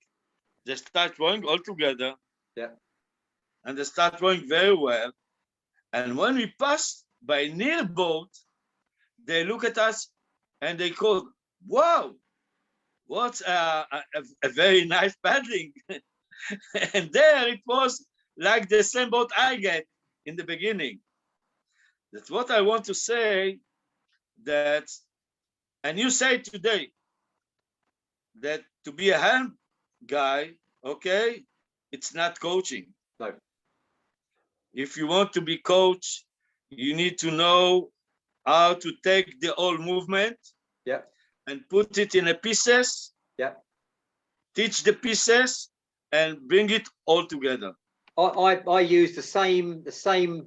They start rowing all together. Yeah. And they start rowing very well. And when we pass by near boat, they look at us and they call, wow, what a very nice paddling. And there it was like the same boat I get in the beginning. That's what I want to say, that, and you say today that to be a Helm guy, okay, it's not coaching. No. If you want to be coach, you need to know how to take the whole movement, yeah, and put it in a pieces, yeah, teach the pieces and bring it all together. I use the same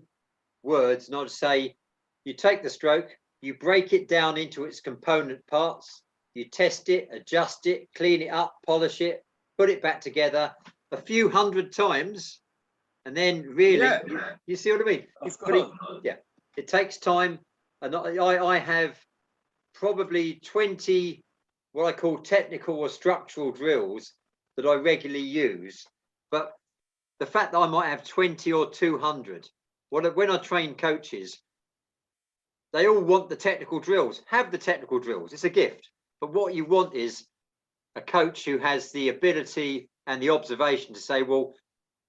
words, not to say you take the stroke, you break it down into its component parts, you test it, adjust it, clean it up, polish it, put it back together a few 100 times, and then really, you see what I mean? It takes time. And I have probably 20 what I call technical or structural drills that I regularly use. But the fact that I might have 20 or 200, when I train coaches, they all want the technical drills. Have the technical drills. It's a gift. But what you want is a coach who has the ability and the observation to say, well,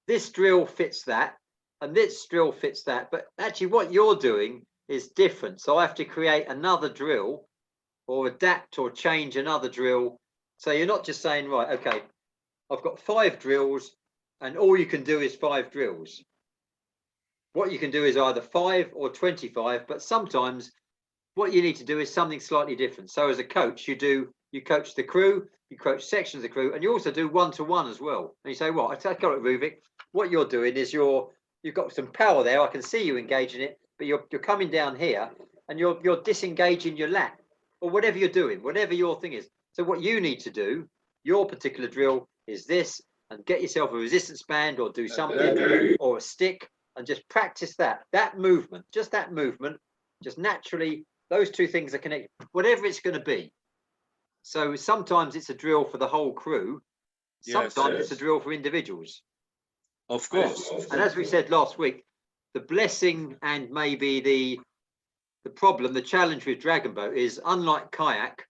this drill fits that, and this drill fits that. But actually what you're doing is different. So I have to create another drill or adapt or change another drill. So you're not just saying, right, okay, I've got 5 drills and all you can do is 5 drills. What you can do is either 5 or 25, but sometimes what you need to do is something slightly different. So as a coach, you coach the crew, you coach sections of the crew, and you also do one-to-one as well. And you say, well, I got it, Ruvik. What you're doing is you've got some power there. I can see you engaging it, but you're coming down here and you're disengaging your lat or whatever you're doing, whatever your thing is. So what you need to do, your particular drill is this, and get yourself a resistance band or do something or a stick and just practice that movement, just naturally, those 2 things are connected, whatever it's going to be. So sometimes it's a drill for the whole crew. Sometimes it's a drill for individuals. Of course. And as we said last week, the blessing and maybe the problem, the challenge with Dragon Boat is, unlike kayak,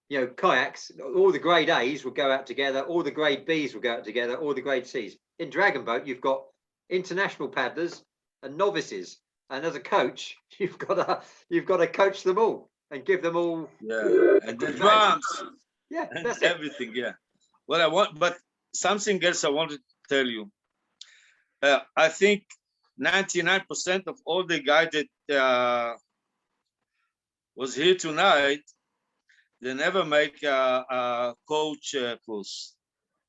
you know, kayaks, all the grade A's will go out together, all the grade B's will go out together, all the grade C's. In Dragon Boat, you've got international paddlers and novices. And as a coach, you've got to coach them all and give them all. Yeah, and the drums. Yeah, and that's everything. Yeah. What I want, but something else I want to tell you. I think 99% of all the guys that was here tonight, they never make a coach course.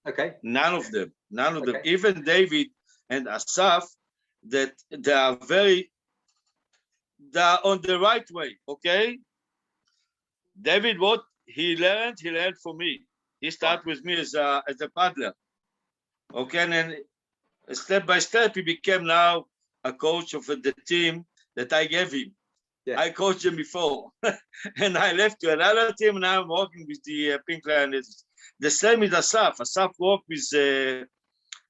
Okay. None of them. None of them. Okay. Even David and Asaf, that they are on the right way. Okay. David, what he learned from me. He started with me as a paddler. Okay, and then step by step, he became now a coach of the team that I gave him. Yeah. I coached him before, and I left to another team. Now I'm working with the Pink Lioness. The same with Asaf. Asaf worked with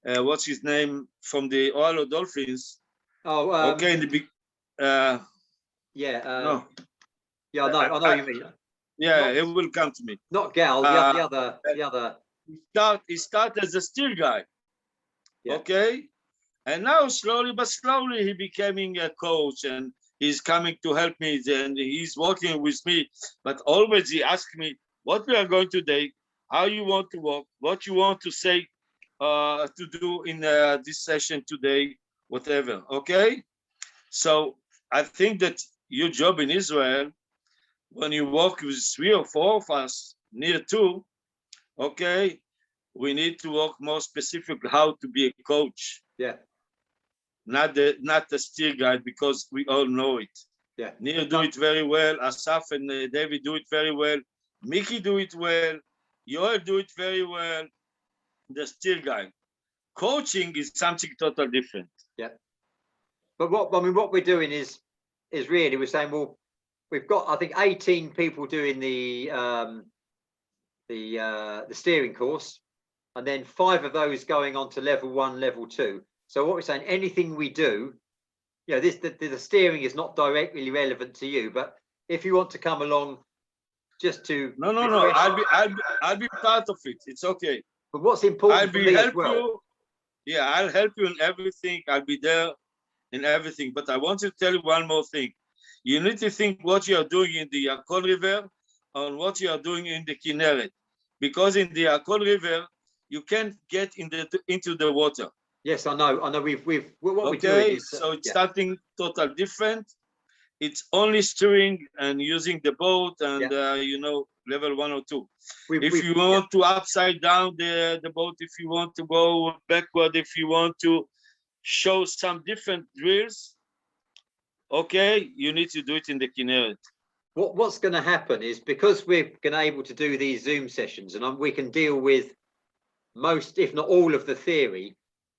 what's his name from the Ohio Dolphins. Oh, okay. In the big. Yeah. No. Yeah, I know what you mean. Yeah, it will come to me. Not Gal, the other. He started as a steel guy. Yeah. Okay. And now slowly but slowly he becoming a coach, and he's coming to help me, and he's working with me. But always he asks me what we are going to do, how you want to work, what you want to say, to do in this session today, whatever. Okay. So I think that your job in Israel, when you work with 3 or 4 of us, near 2, okay, we need to work more specific how to be a coach. Yeah. Not the steel guy, because we all know it. Yeah. Nir do it very well. Asaf and David do it very well. Mickey do it well. Yoel do it very well. The steel guy. Coaching is something totally different. Yeah. But what we're doing is really we're saying, well, we've got I think 18 people doing the steering course, and then 5 of those going on to level 1, level 2. So what we're saying, anything we do, you know, the steering is not directly relevant to you, but if you want to come along, just to no, I'll be part of it. It's okay. But what's important for me as well. You. Yeah, I'll help you in everything. I'll be there in everything. But I want to tell you one more thing. You need to think what you are doing in the Yakol River and what you are doing in the Kinneret, because in the Yakol River you can't get into the water. Yes, I know. What okay, we're doing is, so it's something totally different. It's only steering and using the boat and you know, level 1 or 2. If you want to upside down the boat, if you want to go backward, if you want to show some different drills, okay, you need to do it in the Kinneret. What's going to happen is, because we're going to able to do these Zoom sessions and we can deal with most, if not all, of the theory.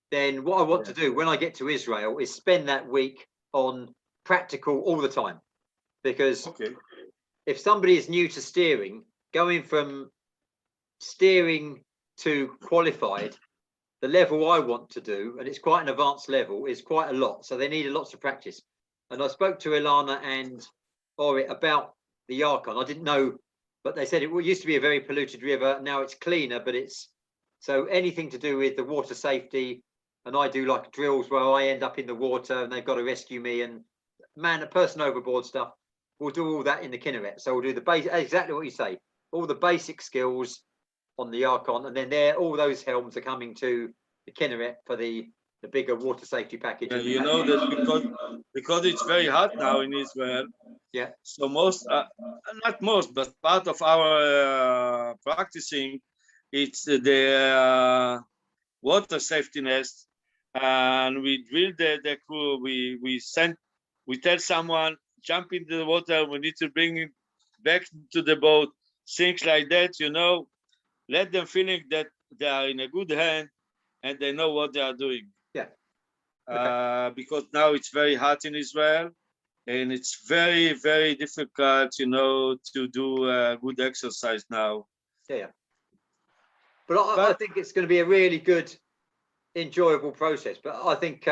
Then what I want to do when I get to Israel is spend that week on practical all the time. Because if somebody is new to steering, going from steering to qualified, the level I want to do, and it's quite an advanced level, is quite a lot. So they need lots of practice. And I spoke to Ilana and Orit about the Yukon. I didn't know, but they said it used to be a very polluted river. Now it's cleaner, but it's so anything to do with the water safety. And I do like drills where I end up in the water and they've got to rescue me, and a person overboard stuff. We'll do all that in the Kinneret. So we'll do the basic, exactly what you say, all the basic skills on the Yukon, and then all those helms are coming to the Kinneret for the bigger water safety package. Yeah, you know that because it's very hot now in Israel. Yeah. So not most, but part of our practicing, it's the water safety nest. And we drill the crew. We tell someone, jump into the water. We need to bring it back to the boat. Things like that, you know. Let them feeling that they are in a good hand and they know what they are doing. Yeah. Because now it's very hot in Israel, and it's very, very difficult, you know, to do good exercise now. Yeah. But I think it's going to be a really good, enjoyable process. But I think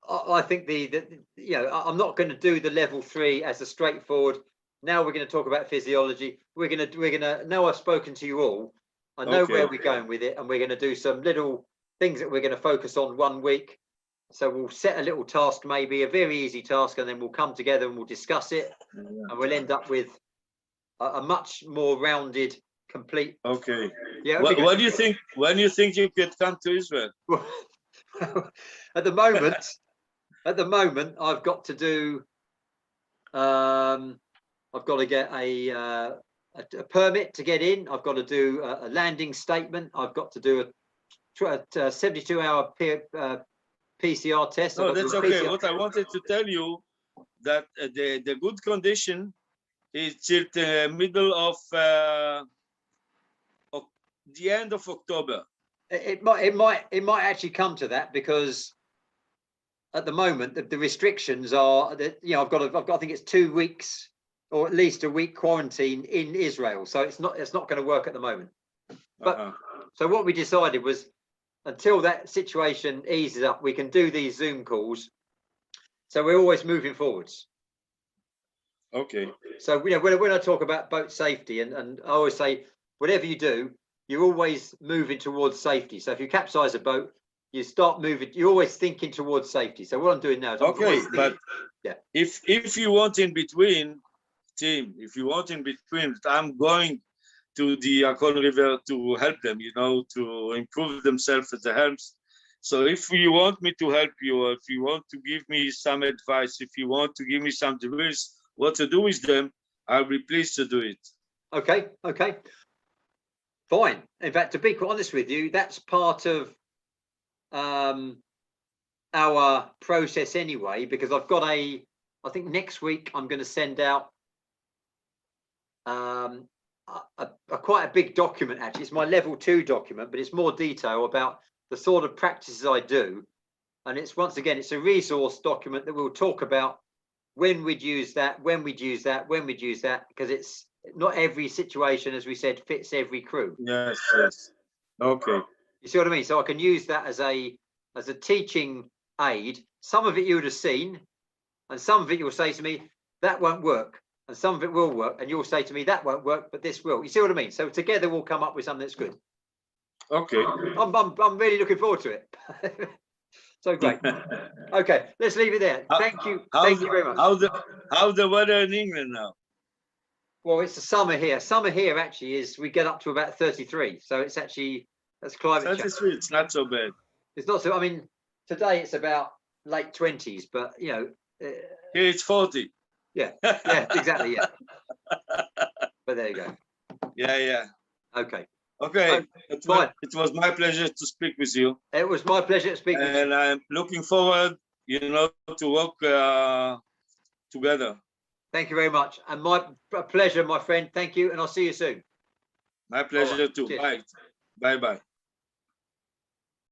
I think you know, I'm not going to do the level 3 as a straightforward. Now we're going to talk about physiology. We're gonna now I've spoken to you all. I know where we're going with it, and we're going to do some little things that we're going to focus on 1 week. So we'll set a little task, maybe a very easy task, and then we'll come together and we'll discuss it, and we'll end up with a much more rounded, complete. Okay. Yeah. What do you think? When you think you could come to Israel? at the moment, I've got to do. I've got to get a permit to get in. I've got to do a landing statement. I've got to do a 72-hour PCR test. No, that's okay. What I wanted to tell you that the good condition is till the middle of the end of October. It might actually come to that, because at the moment the restrictions are that, you know, I've got I think it's 2 weeks or at least a week quarantine in Israel, so it's not going to work at the moment. But so what we decided was, until that situation eases up, we can do these Zoom calls. So we're always moving forwards. Okay. So, you know, when I talk about boat safety, and I always say, whatever you do, you're always moving towards safety. So if you capsize a boat, you start moving, you're always thinking towards safety. So what I'm doing now is okay, but yeah, if you want in between, Tim, if you want in between, I'm going to the Akon River to help them, you know, to improve themselves at the helms. So if you want me to help you, or if you want to give me some advice, if you want to give me some drills, what to do with them, I'll be pleased to do it. Okay, okay, fine. In fact, to be quite honest with you, that's part of our process anyway, because I've got I think next week I'm going to send out quite a big document. Actually, it's my level 2 document, but it's more detail about the sort of practices I do. And it's, once again, it's a resource document that we'll talk about when we'd use that, when we'd use that, when we'd use that, because it's not every situation, as we said, fits every crew. Yes, yes. Okay. You see what I mean? So I can use that as a teaching aid. Some of it you would have seen, and some of it you'll say to me, that won't work. And some of it will work, and you'll say to me, that won't work, but this will. You see what I mean? So together we'll come up with something that's good. Okay. I'm really looking forward to it. So great. Okay, let's leave it there. Thank you. Thank you very much. How's the weather in England now? Well, it's the summer here. Summer here actually is, we get up to about 33. So it's actually, that's climate change. 33, it's not so bad. It's not so, I mean, today it's about late 20s, but you know. Here it's 40. Yeah, yeah, exactly, yeah. But there you go. Yeah, yeah. Okay. Okay, it was my pleasure to speak with you. It was my pleasure to speak with you. And I'm looking forward, you know, to work together. Thank you very much. And my pleasure, my friend. Thank you. And I'll see you soon. My pleasure too. Cheers. Bye. Bye-bye.